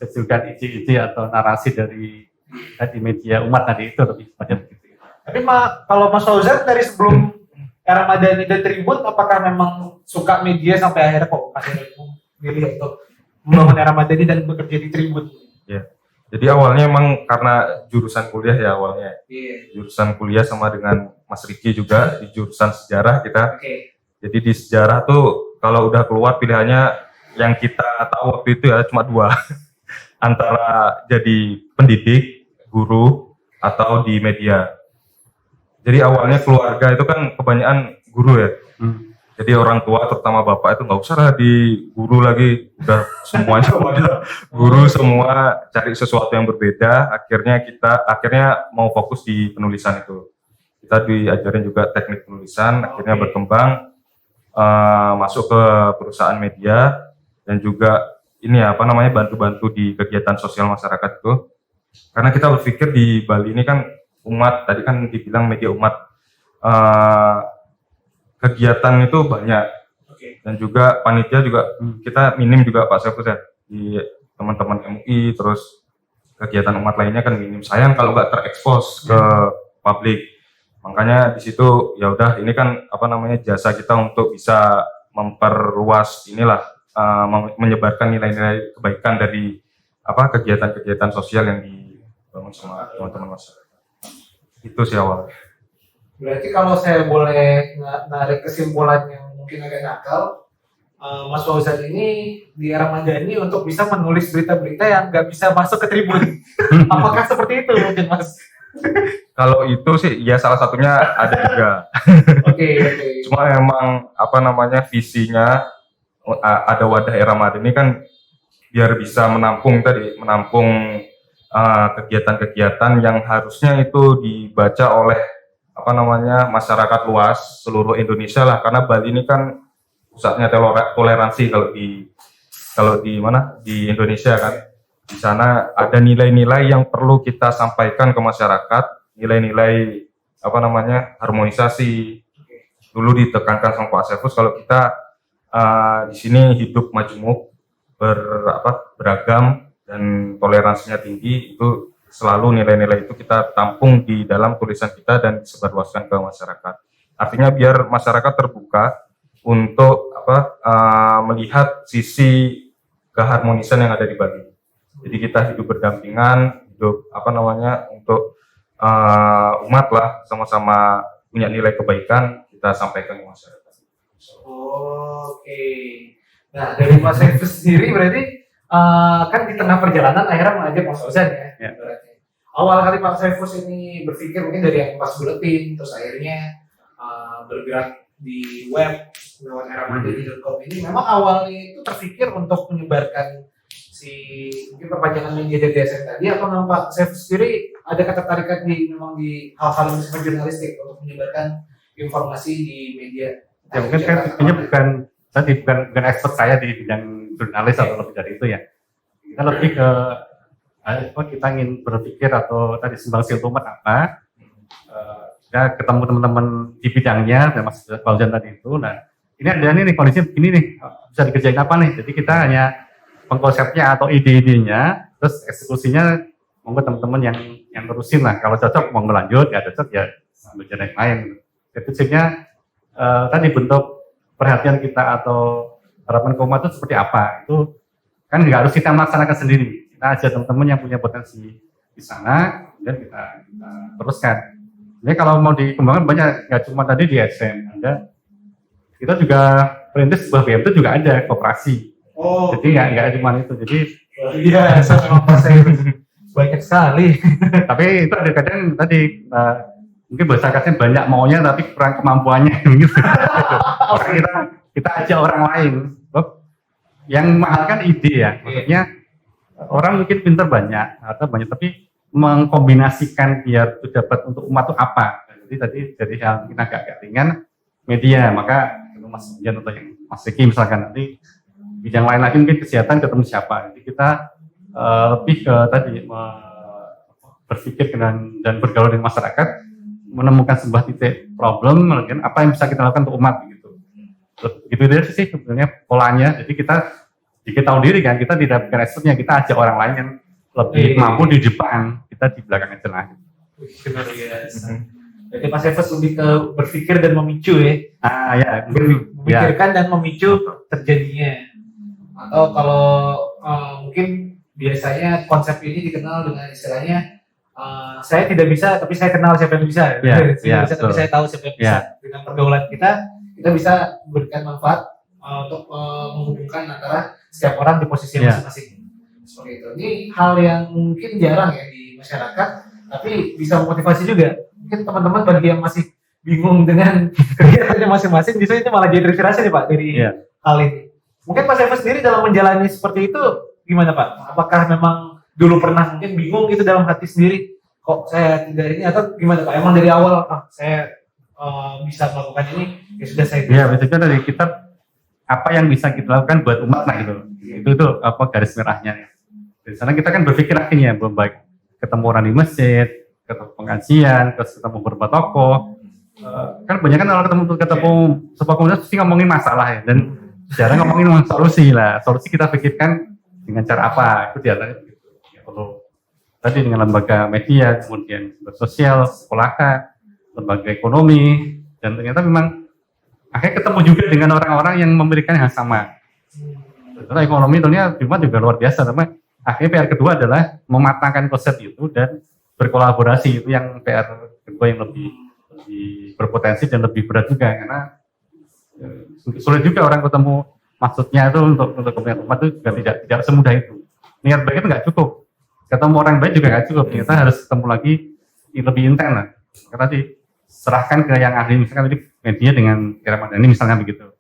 juga ide-ide atau narasi dari media umat tadi itu lebih pada begitu. Tapi kalau Mas Fauzan dari sebelum era Madani dan Tribun, apakah memang suka media sampai akhirnya kok akhirnya milih untuk membangun era Madani dan bekerja di Tribun? Ya, jadi awalnya emang karena jurusan kuliah ya awalnya. Jurusan kuliah sama dengan Mas Riki juga di jurusan sejarah kita. Jadi di sejarah tuh kalau udah keluar pilihannya yang kita tahu waktu itu ya cuma dua. Antara jadi pendidik, guru, atau di media. Jadi awalnya keluarga itu kan kebanyakan guru ya. Jadi orang tua terutama bapak itu nggak usah lah di guru lagi, udah semuanya guru semua cari sesuatu yang berbeda. Akhirnya mau fokus di penulisan itu. Kita diajarin juga teknik penulisan, akhirnya berkembang masuk ke perusahaan media dan juga ini bantu-bantu di kegiatan sosial masyarakat itu. Karena kita berpikir di Bali ini kan umat, tadi kan dibilang media umat, kegiatan itu banyak. Dan juga panitia juga kita minim juga Pak Saiful ya, di teman-teman MUI, terus kegiatan umat lainnya kan minim. Sayang kalau nggak terekspos ke publik. Makanya di situ ya udah ini kan jasa kita untuk bisa memperluas menyebarkan nilai-nilai kebaikan dari kegiatan-kegiatan sosial yang dibangun sama teman-teman masyarakat. Itu sih awal. Berarti kalau saya boleh narik kesimpulan yang mungkin agak nakal, Mas Fauzan ini di era Madani untuk bisa menulis berita-berita yang nggak bisa masuk ke Tribun. Apakah seperti itu mungkin Mas? Kalau itu sih ya salah satunya ada juga. Oke. Cuma emang apa namanya visinya ada wadah era Madani kan biar bisa menampung kegiatan-kegiatan yang harusnya itu dibaca oleh apa namanya masyarakat luas seluruh Indonesia lah, karena Bali ini kan pusatnya toleransi kalau di mana di Indonesia kan. Di sana ada nilai-nilai yang perlu kita sampaikan ke masyarakat, nilai-nilai apa namanya harmonisasi. Dulu ditekankan sama Pak Saifus kalau kita di sini hidup majemuk, beragam dan toleransinya tinggi, itu selalu nilai-nilai itu kita tampung di dalam tulisan kita dan disebarluaskan ke masyarakat. Artinya biar masyarakat terbuka untuk melihat sisi keharmonisan yang ada di Bali. Jadi kita hidup berdampingan, hidup untuk umat lah, sama-sama punya nilai kebaikan kita sampaikan ke masyarakat. Oke. Nah dari Mas Saifus sendiri berarti kan di tengah perjalanan akhirnya mengajak Mas Fauzan ya. Berarti. Awal kali Pak Saifus ini berpikir mungkin dari yang pas buletin, terus akhirnya bergerak di web lewat eramadani.com ini memang awalnya itu terpikir untuk menyebarkan mungkin perpanjangan media dari DSM tadi, atau memang Pak Saifus sendiri ada ketertarikan di hal-hal yang bersifat jurnalistik untuk menyebarkan informasi di media? Ya mungkin kan tipenya bukan expert saya di bidang jurnalis atau lebih dari itu ya. Kita lebih ke kita ingin berpikir atau tadi sumbangsi untuk umat apa. Kita ketemu teman-teman di bidangnya, dan Mas Fauzan tadi itu. Nah, ini ada nih kondisinya begini nih, bisa dikerjain apa nih? Jadi kita hanya pengkonsepnya atau ide-idenya, terus eksekusinya monggo teman-teman yang terusin lah. Kalau cocok mau lanjut, nggak cocok ya ambil jalan yang lain. Prinsipnya tadi bentuk perhatian kita atau harapan umat itu seperti apa? Itu kan nggak harus kita melaksanakan sendiri. Kita ajak teman-teman yang punya potensi di sana, kemudian kita teruskan. Ini kalau mau dikembangkan banyak, nggak cuma tadi di SM, ada kita juga perintis sebuah BM itu juga ada koperasi. Jadi nggak cuma itu. Jadi iya, sama Pak Saifus banyak sekali. Tapi itu ada kadang tadi mungkin bahasa kasarnya banyak maunya tapi kurang kemampuannya gitu. kita ajak orang lain. Yang mahal kan ide ya. Maksudnya orang mungkin pintar banyak atau banyak, tapi mengkombinasikan biar itu dapat untuk umat itu apa. Jadi tadi dari hal mungkin agak ringan media, maka Mas Jan atau yang Mas Riki misalkan, nanti bidang lain lagi mungkin kesehatan ketemu siapa. Jadi kita lebih ke tadi berpikir dan bergaul dengan masyarakat, menemukan sebuah titik problem, apa yang bisa kita lakukan untuk umat gitu. Gitu deh sih sebenarnya polanya. Jadi kita tahu diri kan, kita tidak bukan expertnya, kita ajak orang lain yang lebih mampu di depan, kita di belakang aja lah. Benar ya. Jadi Pak Saifus lebih ke berpikir dan memicu ya. Ya, memikirkan dan memicu terjadinya. Atau kalau mungkin biasanya konsep ini dikenal dengan istilahnya saya tidak bisa tapi saya kenal siapa yang bisa. Saya bisa tapi saya tahu siapa yang bisa. Dengan pergaulan kita bisa memberikan manfaat untuk menghubungkan antara setiap orang di posisi masing-masing. Seperti itu. Ini hal yang mungkin jarang ya di masyarakat, tapi bisa memotivasi juga. Mungkin teman-teman bagi yang masih bingung dengan kegiatannya masing-masing, bisa itu malah jadi inspirasi nih Pak dari hal ini. Mungkin Pak Saifus sendiri dalam menjalani seperti itu gimana Pak? Apakah memang dulu pernah mungkin bingung gitu dalam hati sendiri, kok saya tidak ini, atau gimana Pak? Emang dari awal saya bisa melakukan ini, ya sudah saya. Ya, biasanya dari kita apa yang bisa kita lakukan buat umat lah gitu. Itu garis merahnya. Di sana kita kan berpikir akhirnya belum baik ketemu orang di masjid, ketemu pengajian, ketemu beberapa tokoh. Kan banyak kan kalau ketemu sebuah komunitas pasti ngomongin masalah ya, dan jarang ngomongin solusi lah. Solusi kita pikirkan dengan cara apa? Itu diantaranya begitu. Ya, perlu tadi dengan lembaga media, kemudian sosial, sekolah, lembaga ekonomi, dan ternyata memang akhirnya ketemu juga dengan orang-orang yang memberikan hal sama. Karena ekonomi tentunya juga luar biasa, tapi akhirnya PR kedua adalah mematangkan konsep itu dan berkolaborasi. Itu yang PR kedua yang lebih berpotensi dan lebih berat juga, karena sulit juga orang ketemu maksudnya itu untuk kepentingan umat itu juga tidak semudah itu. Niat baik itu nggak cukup. Ketemu orang baik juga nggak cukup. Kita harus ketemu lagi lebih intens lah. Karena serahkan ke yang ahli, misalkan tadi media dengan Kira Madani misalnya begitu.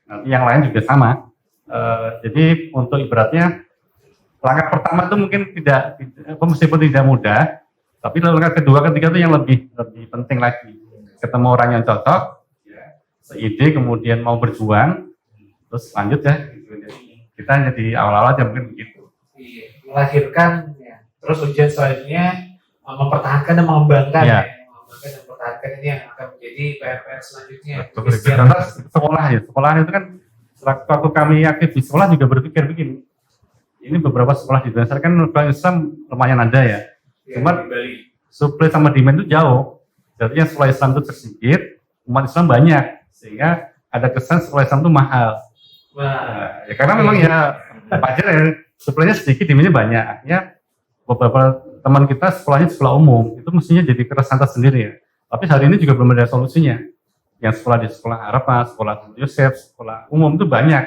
Nanti yang lain juga sama. Jadi untuk ibaratnya langkah pertama itu mungkin meskipun tidak mudah, tapi langkah kedua, ketiga itu yang lebih penting lagi. Ketemu orang yang cocok, seide, kemudian mau berjuang, terus lanjut ya. Kita jadi awal-awal aja mungkin begitu. Iya, melahirkan, ya. Terus ujian selanjutnya mempertahankan dan mengembangkan, ya. Mempertahankan dan mempertahankan ini yang akan menjadi PR selanjutnya. Contoh sekolah itu kan waktu kami aktif di sekolah juga berpikir begini. Ini beberapa sekolah di Indonesia kan sekolah Islam lumayan ada ya. Cuma supply sama demand itu jauh. Jadi yang sekolah Islam itu sedikit, umat Islam banyak, sehingga ada kesan sekolah Islam itu mahal. Nah, ya karena memang ya wajar ya, supply-nya sedikit, demand-nya banyak. Akhirnya beberapa teman kita sekolahnya sekolah umum, itu mestinya jadi keresahan tersendiri ya. Tapi hari ini juga belum ada solusinya. Yang sekolah di sekolah Arafah, sekolah Yosef, sekolah umum itu banyak.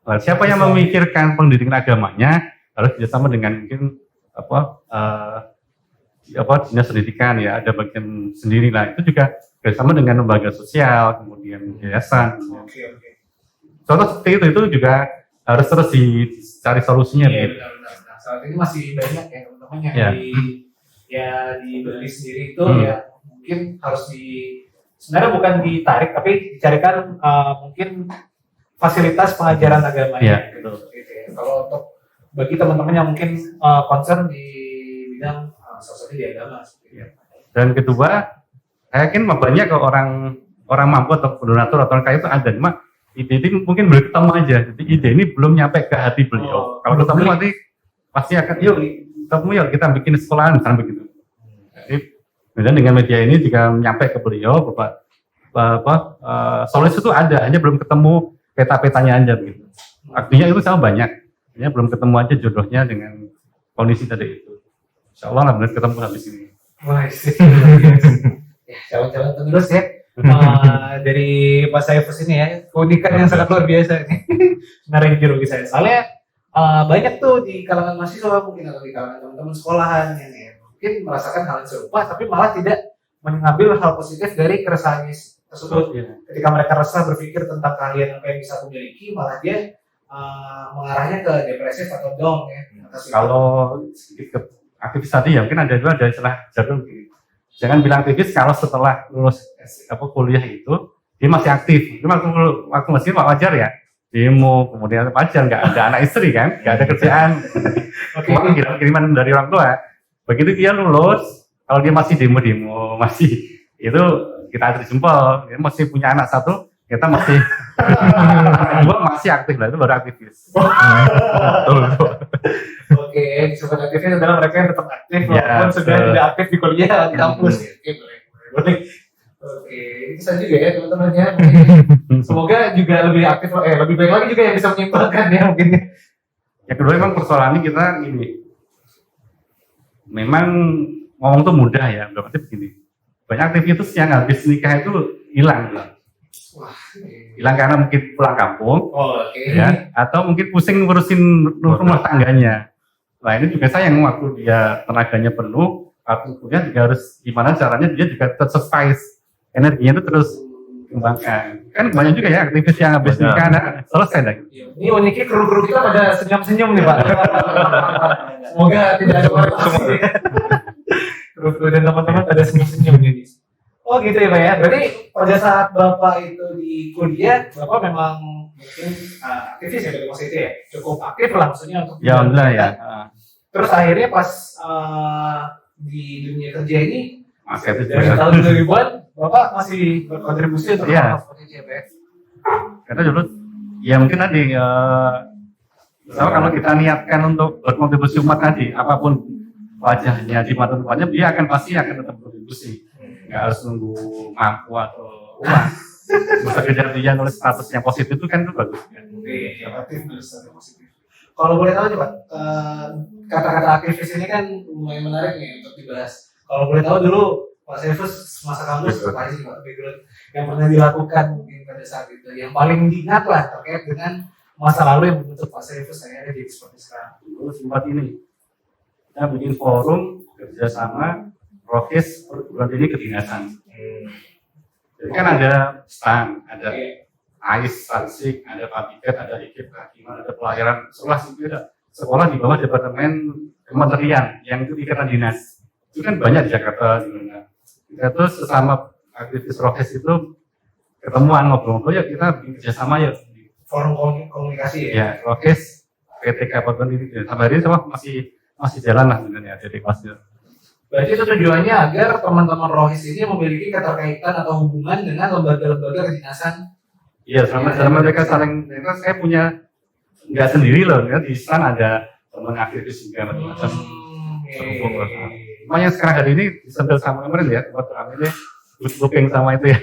Nah, siapa yang memikirkan pendidikan agamanya harus kerjasama dengan mungkin dinas pendidikan ya, ada bagian sendiri lah. Itu juga kerjasama dengan lembaga sosial, kemudian yayasan. Contoh seperti itu juga harus terus dicari solusinya. Iya, benar. Saat ini masih banyak ya teman-teman yang di Bali sendiri itu ya mungkin harus sebenarnya bukan ditarik tapi dicarikan mungkin fasilitas pengajaran agamanya. Gitu. Kalau untuk bagi teman-teman yang mungkin concern di bidang salah satu di agama. Dan kedua, saya yakin banyak ke orang mampu atau donatur atau orang kaya itu ada, cuma ide ini mungkin belum ketemu aja. Jadi ide ini belum nyampe ke hati beliau. Kalau ketemu nanti pasti akan yuk kita bikin sekolahan misalnya begitu. Jadi kemudian dengan media ini jika nyampe ke beliau, solusi itu ada, hanya belum ketemu peta-petanya aja begitu. Artinya itu sama banyak, hanya belum ketemu aja jodohnya dengan kondisi tadi itu. Insya Allah benar ketemu habis ini. Wah, ya, jalan-jalan terus ya. Dari Pak Saifus ini ya, keunikan yang sangat luar biasa ini. Sebenarnya jujur bagi saya. Soalnya banyak tuh di kalangan mahasiswa mungkin atau di kalangan teman-teman sekolahan yang mungkin merasakan hal yang serupa, tapi malah tidak mengambil hal positif dari keresahannya tersebut. Ketika mereka resah berpikir tentang keahlian apa yang bisa aku miliki, malah dia mengarahnya ke depresif atau down ya. Kalau aktivis tadi ya mungkin ada istilah jarum begini. Jangan bilang aktivis kalau setelah lulus kuliah itu dia masih aktif. Cuma waktu masih wajar ya, demo kemudian wajar, nggak ada anak istri kan, nggak ada kerjaan. Cuma kiriman dari orang tua. Begitu dia lulus, kalau dia masih demo masih itu kita acari jempol. Dia masih punya anak satu, kita masih dua masih aktif lah, itu baru aktivis. Oke, disebut aktifnya adalah mereka yang tetap aktif walaupun sudah tidak aktif di kuliah di kampus. Oke, itu saja juga ya teman-teman ya. Semoga juga lebih aktif, lebih baik lagi juga yang bisa menyimpulkan ya mungkin. Yang kedua memang persoalan ini kita ini, memang ngomong tuh mudah ya, berarti begini. Banyak aktivitas yang habis nikah itu hilang. Hilang karena mungkin pulang kampung, ya, atau mungkin pusing ngurusin rumah tangganya. Nah ini juga sayang waktu dia tenaganya penuh, waktu kuliah juga harus gimana caranya dia juga tetap survive, energinya itu terus kembangkan. Kan banyak juga ya aktivis yang habis nikah selesai lagi. Ini uniknya kru-kru kita pada senyum-senyum nih Pak. Semoga tidak ada korelasi. Kru-kru dan teman-teman pada senyum-senyum nih. Oh gitu ya Pak ya. Berarti pada saat Bapak itu di kuliah, Bapak memang mungkin aktivis ya dari masa itu ya, cukup aktif lah maksudnya untuk ya alhamdulillah ya. Terus akhirnya pas di dunia kerja ini dari ya. tahun 2000-an Bapak masih berkontribusi untuk seperti itu ya Pak. Karena dulu ya mungkin tadi kalau kita niatkan untuk berkontribusi umat tadi, apapun wajahnya di mata tempatnya, dia pasti akan tetap berkontribusi. Nggak harus nunggu mampu atau uang. Bisa kejadian nulis status yang positif itu kan itu bagus. Iya, aktif nulis status positif. Kalau boleh tahu nih Pak, kata-kata aktivis ini kan lumayan menarik nih untuk dibahas. Kalau boleh tahu dulu Pak Saifus masa kampus apa sih Pak background yang pernah dilakukan mungkin pada saat itu, yang paling diingat lah terkait dengan masa lalu yang membentuk Pak Saifus akhirnya jadi seperti sekarang? Dulu sempat ini, kita bikin forum kerjasama prokes perguruan tinggi kedinasan. Jadi kan ada STAN, ada AIS, Stansik, ada Pabiket, ada IKIP, Kehakiman, ada pelayaran sekolah sipil, sekolah di bawah departemen kementerian yang itu ikatan dinas. Itu kan banyak di Jakarta, di mana. Kita tuh sesama aktivis prokes itu ketemuan ngobrol-ngobrol, ya kita bikin kerjasama ya. Forum komunikasi ya? Ya, prokes PTK perguruan tinggi kedinasan. Sampai hari ini sama masih jalan lah sebenarnya dari kelasnya. Berarti itu tujuannya agar teman-teman Rohis ini memiliki keterkaitan atau hubungan dengan lembaga-lembaga kedinasan. Iya, sama mereka saling, saya punya nggak sendiri loh, ya. Di STAN ada teman aktivis juga macam-macam. Makanya sekarang hari ini disentuh sama kemarin ya, buat ini good looking sama itu ya.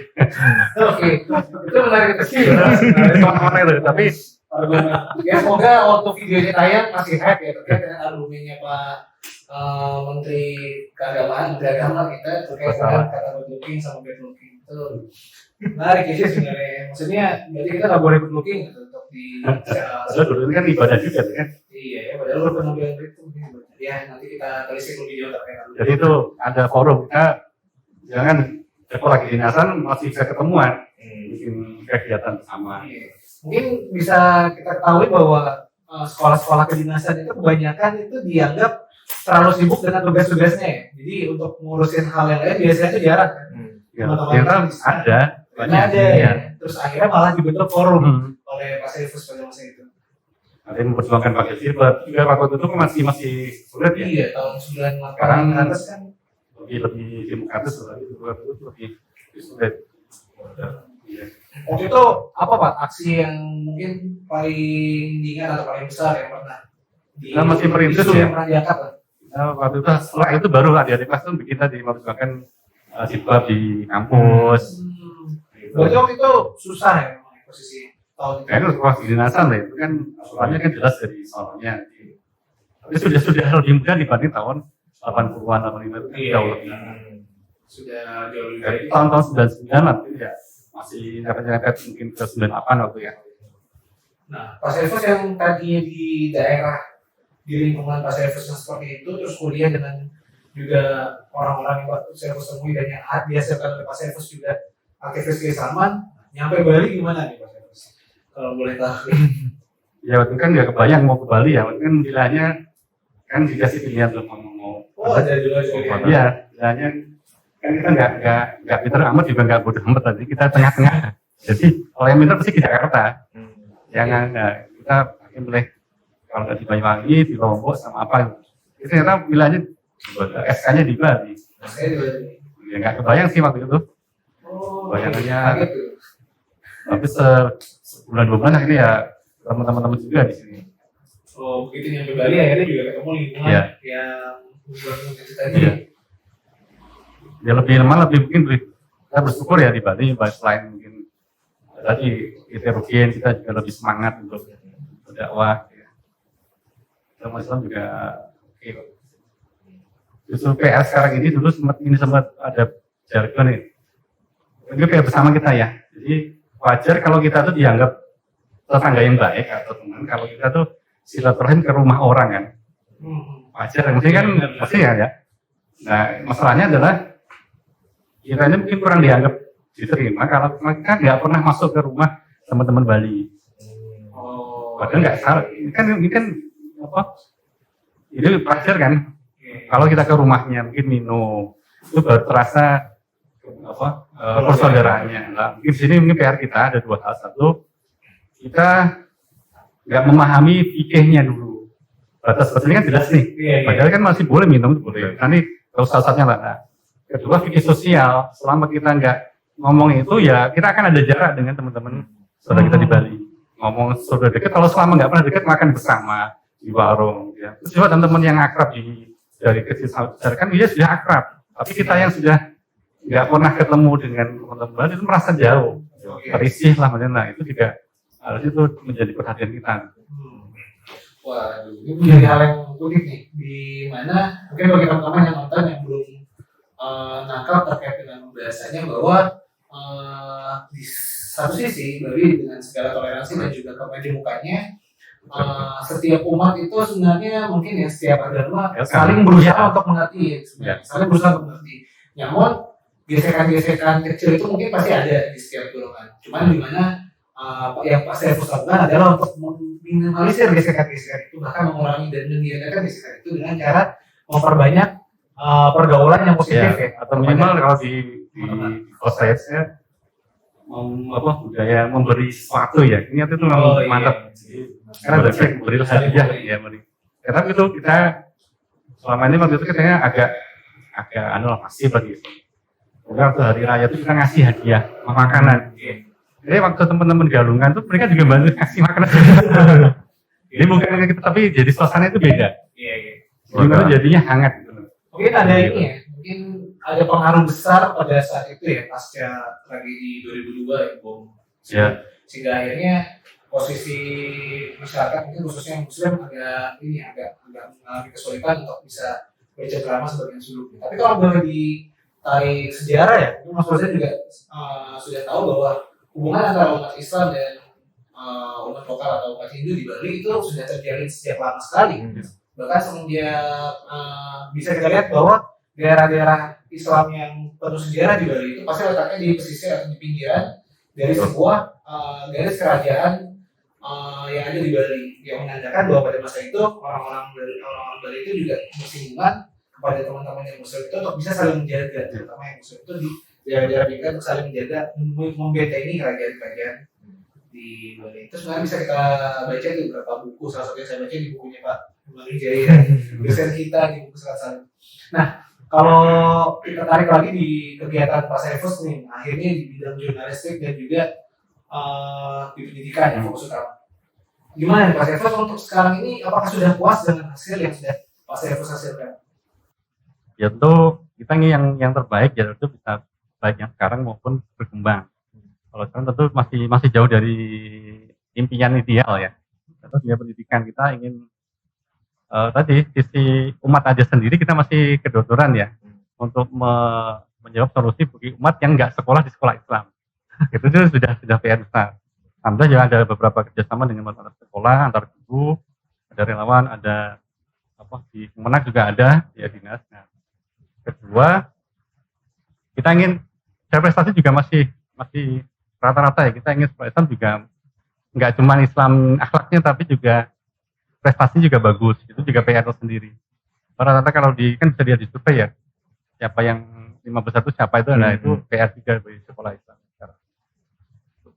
Oke, itu menarik kecil. Teman-teman itu, tapi Ya semoga waktu videonya tayang masih hype ya terkait dengan argumennya Pak Menteri Keagamaan, Menteri Agama kita terkait dengan kata good looking sama bad looking. Itu menarik ya sih sebenarnya. Maksudnya berarti kita nggak boleh good looking gitu, untuk di padahal dulu ini kan ibadah juga kan. Iya, ya, padahal lu pernah bilang itu. Ya nanti kita tulisin video terkait hal itu. Jadi itu ada forum, kita jangan sekolah kedinasan masih bisa ketemuan, bikin kegiatan bersama. Iya. Mungkin bisa kita ketahui bahwa sekolah-sekolah kedinasan itu kebanyakan itu dianggap terlalu sibuk dengan tugas-tugasnya ya. Jadi untuk ngurusin hal yang lain biasanya itu jarang kan. Ya, ternyata ada banyak. Ada Ya. ya. Terus akhirnya malah dibentuk forum oleh Pak Saifus pada masa itu. Ada yang memperjuangkan pakai silver, juga waktu itu kan masih sulit ya. Iya, tahun 98 Sekarang ke atas kan. lebih demokratis lebih sulit. Iya. Waktu itu apa Pak aksi yang mungkin paling ringan atau paling besar yang pernah Kita masih merintis isu ya. yang pernah diangkat Pak? Nah, waktu itu setelah itu baru adik-adik kelas tuh kita memperjuangkan silver di kampus. Berarti waktu itu susah ya memang posisi tahun itu. Kayaknya sekolah kedinasan lah itu kan aturannya kan jelas dari soalnya. Tapi sudah lebih mudah dibanding tahun 80-an, 85 itu Iya, jauh lebih. Sudah jauh lebih Dari baik. tahun-tahun 99 nanti ya masih nyepet mungkin ke 98 waktu ya. Nah, Pak Saifus yang tadinya di daerah di lingkungan Pak Saifus yang seperti itu terus kuliah dengan juga orang-orang yang Pak Saifus temui dan yang dihasilkan oleh Pak Saifus juga aktivis keislaman, nyampe Bali gimana nih Pak Saifus? Kalau boleh tahu. Ya waktu itu kan nggak kebayang mau ke Bali ya, waktu itu kan bilangnya kan dikasih pilihan tuh mau. Oh, ada juga pilihan. Iya, bilangnya kan kita nggak pinter amat juga nggak bodoh amat tadi, kita tengah-tengah. Jadi kalau yang pinter pasti ke Jakarta. Jangan kita boleh kalau nggak di Banyuwangi, di Lombok sama apa. Itu ternyata bilangnya SK-nya di Bali. Saya di Bali. Ya nggak kebayang sih waktu itu. Oh, Bayangannya kaget tuh. tapi sebulan 2 bulan akhirnya ya teman-teman juga di sini. Oh, begitu nyampe Bali akhirnya juga ketemu lingkungan Iya. yang membuat itu tadi. Iya. Ya lebih lemah, lebih mungkin kita bersyukur ya di Bali, selain mungkin tadi heterogen, kita juga lebih semangat untuk berdakwah. Ya. Umat Islam juga oke. Justru PR sekarang ini dulu sempat ada jargon nih. Ini PR bersama kita ya. Jadi wajar kalau kita tuh dianggap tetangga yang baik atau teman, kalau kita tuh silaturahim ke rumah orang kan. Wajar, maksudnya kan pasti ya. Nah, masalahnya adalah kita ini mungkin kurang dianggap diterima kalau mereka nggak pernah masuk ke rumah teman-teman Bali. Padahal nggak salah. Ini kan apa? Ini wajar kan? Kalau kita ke rumahnya mungkin minum, itu baru terasa apa persaudaraannya. Nah, mungkin di sini mungkin PR kita ada 2 hal. Satu, kita nggak memahami fikihnya dulu. Batas-batasnya kan jelas nih. Padahal kan masih boleh minum, boleh. Nanti kalau salah-salahnya lah. Nah, kedua, fikih sosial. Selama kita nggak ngomong itu, ya kita akan ada jarak dengan teman-teman saudara kita di Bali. Ngomong saudara dekat, kalau selama nggak pernah dekat, makan bersama di warung. Ya. Terus juga teman-teman yang akrab dari kecil sampai besar kan dia sudah akrab. Tapi kita yang sudah nggak pernah ketemu dengan teman-teman Bali itu merasa jauh. Risih lah, nah itu juga harus itu menjadi perhatian kita. Waduh, ini menjadi hal yang unik nih, di mana mungkin bagi teman-teman yang nonton yang belum nangkap terkait dengan pembahasannya bahwa di satu sisi Bali dengan segala toleransi dan juga kemajemukanya, setiap umat itu sebenarnya mungkin ya setiap agama saling berusaha untuk mengerti, sebenarnya saling berusaha untuk mengerti. Namun gesekan-gesekan kecil itu mungkin pasti ada di setiap golongan. Cuman di mana yang pasti harus lakukan adalah untuk meminimalisir gesekan-gesekan itu, bahkan mengurangi dan meniadakan gesekan itu dengan cara memperbanyak pergaulan yang positif ya. Atau minimal kalau di konsepnya budaya memberi sesuatu ya. Ini itu memang mantap. Karena banyak beri hadiah ya, beri. Ya, tapi itu kita selama ini waktu itu katanya agak masih bagi. Kemudian waktu hari raya itu kita ngasih hadiah makanan. Jadi waktu teman-teman galungan tuh mereka juga bantu ngasih makanan. Ini bukan kita, tapi jadi suasana itu beda. Gimana jadinya hangat gitu. Mungkin ada ini ya, mungkin ada pengaruh besar pada saat itu ya, pasca tragedi 2002 ya, bom. Sehingga akhirnya posisi masyarakat mungkin khususnya Muslim agak mengalami kesulitan untuk bisa bercengkrama sebagai sebelumnya. Tapi kalau boleh ditarik sejarah ya, Mas Fauzan juga sudah tahu bahwa hubungan antara umat Islam dan umat lokal atau umat Hindu di Bali itu sudah terjalin sejak lama sekali. Bahkan semenjak bisa kita lihat bahwa daerah-daerah Islam yang penuh sejarah di Bali itu pasti letaknya di pesisir atau di pinggiran dari sebuah garis kerajaan yang ada di Bali, yang menandakan bahwa pada masa itu orang-orang Bali itu juga bersinggungan kepada teman-teman yang Muslim itu untuk bisa saling menjaga, terutama yang Muslim itu di daerah-daerah pinggiran untuk saling menjaga, membentengi kerajaan-kerajaan di Bali. Itu sebenarnya bisa kita baca di beberapa buku, salah satunya saya baca di bukunya Pak Mali Jaya, dosen kita di buku Serat Salim. Nah, kalau kita tarik lagi di kegiatan Pak Saifus nih, akhirnya di bidang jurnalistik dan juga di pendidikan yang fokus utama. Gimana nih Pak Saifus untuk sekarang ini, apakah sudah puas dengan hasil yang sudah Pak Saifus hasilkan? Ya tentu kita ingin yang terbaik ya, itu bisa baik yang sekarang maupun berkembang. Kalau sekarang tentu masih jauh dari impian ideal ya. Terus di pendidikan kita ingin tadi sisi umat aja sendiri kita masih kedodoran ya untuk menjawab solusi bagi umat yang nggak sekolah di sekolah Islam. Itu sudah PR besar. Alhamdulillah juga ada beberapa kerjasama dengan antar sekolah, antar guru, ada relawan, ada di Kemenak juga ada ya dinas. Nah, kedua kita ingin prestasi juga masih rata-rata ya, kita ingin sekolah Islam juga nggak cuma Islam akhlaknya tapi juga prestasinya juga bagus, itu juga PR sendiri. Rata-rata kalau kan bisa lihat di survei ya, siapa yang 5 besar itu siapa itu, nah itu PR juga bagi sekolah Islam sekarang.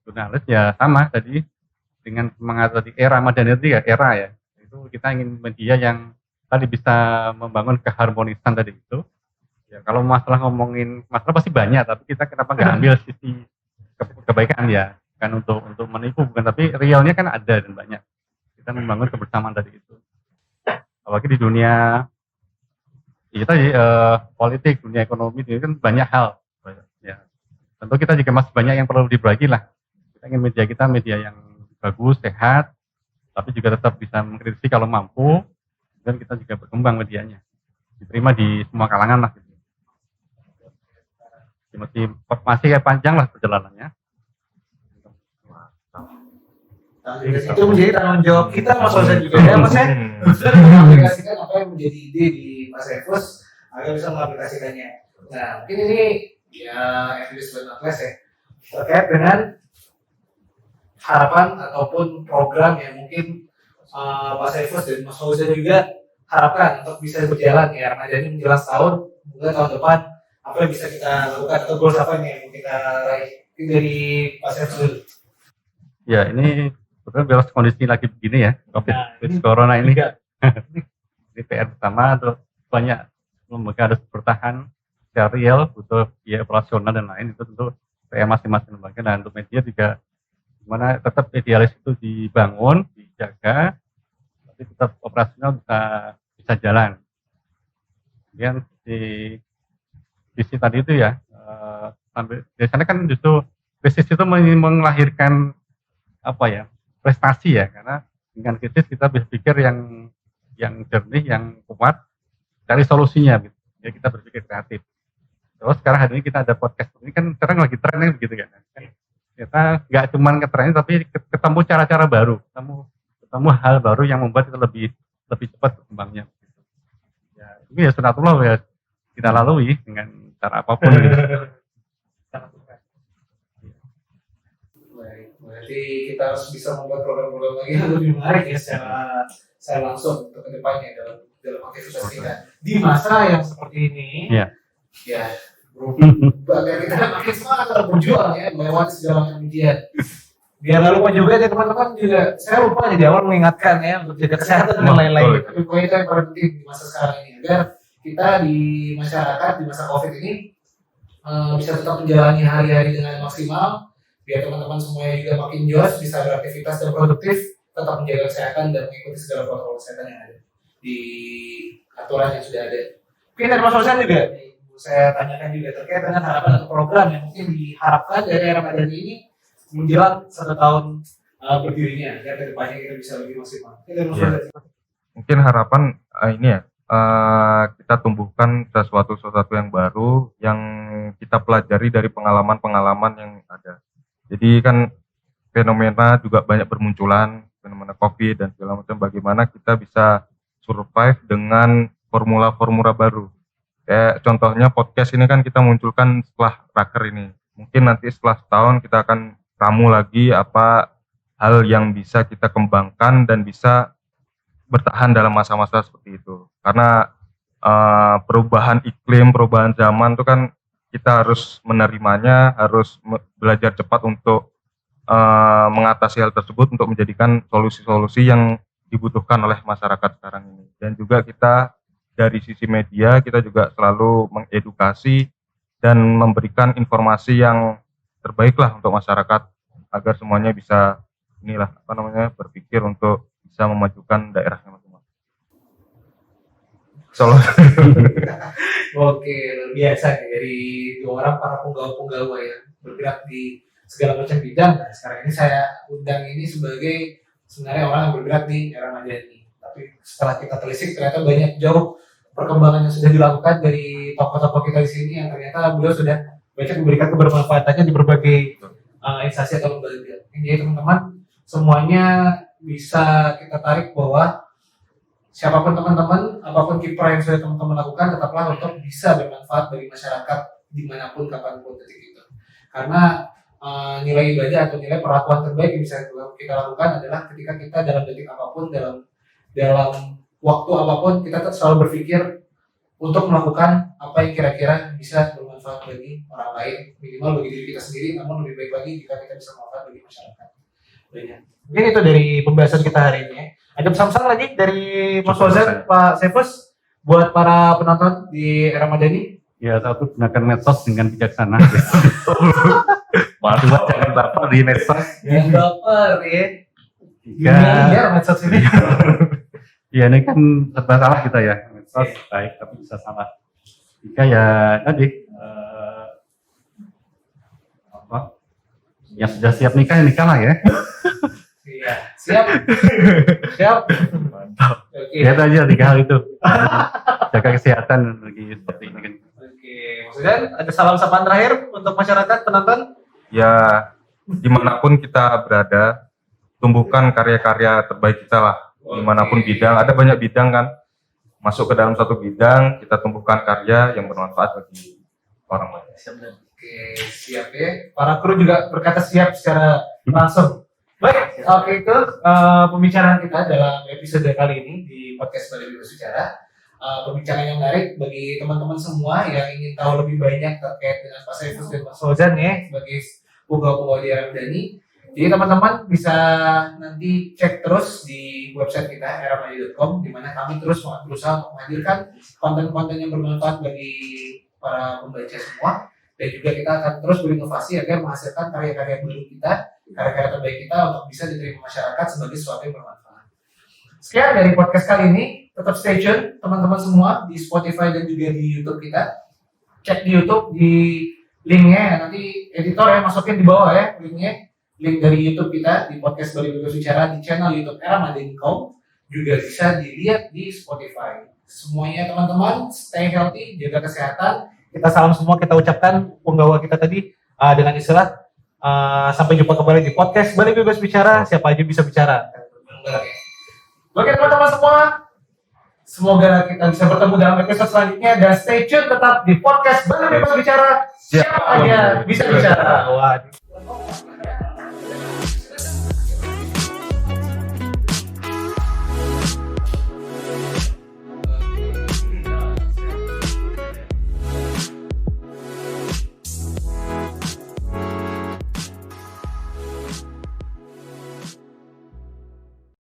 Jurnalis ya sama tadi, dengan semangat tadi era modernity ya, itu kita ingin media yang tadi bisa membangun keharmonisan tadi itu. Ya kalau masalah ngomongin masalah pasti banyak, tapi kita kenapa nggak ambil sisi kebaikan ya, kan untuk menipu bukan, tapi realnya kan ada dan banyak. Kita membangun kebersamaan tadi itu. Apalagi di dunia kita politik, dunia ekonomi, ini kan banyak hal. Ya. Tentu kita juga masih banyak yang perlu diperbaiki lah. Kita ingin media kita media yang bagus, sehat, tapi juga tetap bisa mengkritisi kalau mampu, dan kita juga berkembang medianya, diterima di semua kalangan lah. Gitu. Masih panjang lah perjalanannya. Itu menjadi tanggung jawab kita Mas Fauzan juga ya, maksudnya bisa mengaplikasikan apa yang menjadi ide di Mas Saifus agar bisa mengaplikasikannya. Nah mungkin ini ya English buat Atlas ya, terkait dengan harapan ataupun program yang mungkin Pak Saifus dan Mas Fauzan juga harapkan untuk bisa berjalan ya, Ramadhan ini menjelang setahun, mungkin tahun depan apa yang bisa kita lakukan atau goals apa yang kita raih dari Pak Saifus dulu. Ya ini betul kondisi lagi begini ya, COVID corona ini. Ini PR pertama, terus banyak lembaga harus bertahan secara real, butuh biaya operasional dan lain, itu tentu PR masing-masing lembaga. Dan untuk media juga gimana tetap idealis itu dibangun, dijaga, tapi tetap operasional bisa jalan. Kemudian di sisi tadi itu ya, biasanya kan justru krisis itu melahirkan prestasi ya, karena dengan krisis kita berpikir yang jernih, yang kuat, cari solusinya gitu. Ya kita berpikir kreatif. Terus sekarang hari ini kita ada podcast ini kan sekarang lagi trennya begitu kan. kita nggak cuma ngetrend tapi ketemu cara-cara baru, ketemu hal baru yang membuat kita lebih cepat berkembangnya. Ya, itu ya sunatullah ya kita lalui dengan cara apapun gitu. Baik, berarti kita harus bisa membuat program-program lagi yang lebih menarik ya secara langsung untuk kedepannya dalam aktivitas kita di masa yang seperti ini. Iya. Ya, agar kita makin semangat dalam berjuang ya melewati segala macam ujian. Biar nggak lupa juga ya teman-teman juga, saya lupa di awal mengingatkan ya untuk jaga kesehatan dan lain-lain. Tapi pokoknya itu yang paling penting di masa sekarang ini agar kita di masyarakat di masa COVID ini bisa tetap menjalani hari-hari dengan maksimal. Biar teman-teman semuanya juga makin jos, bisa beraktivitas dan produktif, tetap menjaga kesehatan dan mengikuti segala protokol kesehatan yang ada di aturan yang sudah ada. Mungkin dari Mas Rosan juga, saya tanyakan juga terkait dengan harapan atau program yang mungkin diharapkan dari era Madani ini menjelang 1 tahun berdirinya, agar kedepannya kita bisa lebih maksimal. Mungkin harapan ini ya, kita tumbuhkan sesuatu yang baru yang kita pelajari dari pengalaman-pengalaman yang ada. Jadi kan fenomena juga banyak bermunculan, fenomena COVID dan segala macam, bagaimana kita bisa survive dengan formula-formula baru. Kayak contohnya podcast ini kan kita munculkan setelah raker ini. Mungkin nanti setelah setahun kita akan ramu lagi apa hal yang bisa kita kembangkan dan bisa bertahan dalam masa-masa seperti itu. Karena perubahan iklim, perubahan zaman itu kan kita harus menerimanya, harus belajar cepat untuk mengatasi hal tersebut untuk menjadikan solusi-solusi yang dibutuhkan oleh masyarakat sekarang ini. Dan juga kita dari sisi media, kita juga selalu mengedukasi dan memberikan informasi yang terbaik lah untuk masyarakat agar semuanya bisa berpikir untuk bisa memajukan daerahnya masing-masing. Oke, luar biasa nih dari 2 orang para penggawa-penggawa yang bergerak di segala macam bidang. Nah, sekarang ini saya undang ini sebagai sebenarnya orang yang bergerak di era Madani. Tapi setelah kita telisik ternyata banyak jauh perkembangan yang sudah dilakukan dari tokoh-tokoh kita di sini yang ternyata beliau sudah banyak memberikan kebermanfaatannya di berbagai instansi atau lembaga. Jadi teman-teman semuanya bisa kita tarik bahwa siapapun teman-teman, apapun kiprah yang sudah teman-teman lakukan, tetaplah untuk bisa bermanfaat bagi masyarakat dimanapun, kapanpun detik itu. Karena nilai ibadah atau nilai perlakuan terbaik yang bisa kita lakukan adalah ketika kita dalam detik apapun, dalam waktu apapun, kita tetap selalu berpikir untuk melakukan apa yang kira-kira bisa bermanfaat bagi orang lain, minimal bagi diri kita sendiri, namun lebih baik lagi jika kita bisa bermanfaat bagi masyarakat. Banyak. Mungkin itu dari pembahasan kita hari ini. Ada pesan-pesan lagi dari Mas Fauzan, Pak Sefus buat para penonton di era Madani? Ya, satu, gunakan medsos dengan bijaksana. Waduh, jangan baper di medsos. Yang baper ya. Tiga, medsos ini. ya ini kan serba salah kita ya. Medsos baik tapi bisa salah. 3 ya tadi yang sudah siap nikah lah ya. Iya, siap. Mantap. Oke. Lihat aja 3 hal itu. Jaga kesehatan lagi seperti ini kan. Oke, maksudnya ada salam sapaan terakhir untuk masyarakat penonton? Ya, dimanapun kita berada, tumbuhkan karya-karya terbaik kita lah. Dimanapun bidang, ada banyak bidang kan. Masuk ke dalam satu bidang, kita tumbuhkan karya yang bermanfaat bagi orang lain. Oke, siap ya. Para kru juga berkata siap secara langsung. Baik, oke itu pembicaraan kita dalam episode kali ini di podcast Bali Berbicara. Pembicaraan yang menarik bagi teman-teman semua yang ingin tahu lebih banyak terkait dengan Pak Saifus dan Mas Fauzan ya sebagai penggawa-penggawa di era Madani. Jadi teman-teman bisa nanti cek terus di website kita eramadi.com di mana kami terus berusaha untuk menghadirkan konten-konten yang bermanfaat bagi para pembaca semua, dan juga kita akan terus berinovasi agar menghasilkan karya-karya baru kita, karya-karya terbaik kita untuk bisa diterima masyarakat sebagai sesuatu yang bermanfaat. Sekian dari podcast kali ini. Tetap stay tune teman-teman semua di Spotify dan juga di YouTube kita. Cek di YouTube di linknya, nanti editor ya masukin di bawah ya linknya, link dari YouTube kita di podcast Bali Berbicara di channel YouTube Era Madani juga bisa dilihat di Spotify. Semuanya teman-teman stay healthy, jaga kesehatan. Kita salam semua kita ucapkan penggawa kita tadi dengan istilah Sampai jumpa kembali di podcast Balik Bebas Bicara. Siapa aja bisa bicara. Oke teman-teman semua, semoga kita bisa bertemu dalam episode selanjutnya dan stay tune tetap di podcast Balik Bebas Bicara. Siapa aja bisa bicara. Wah.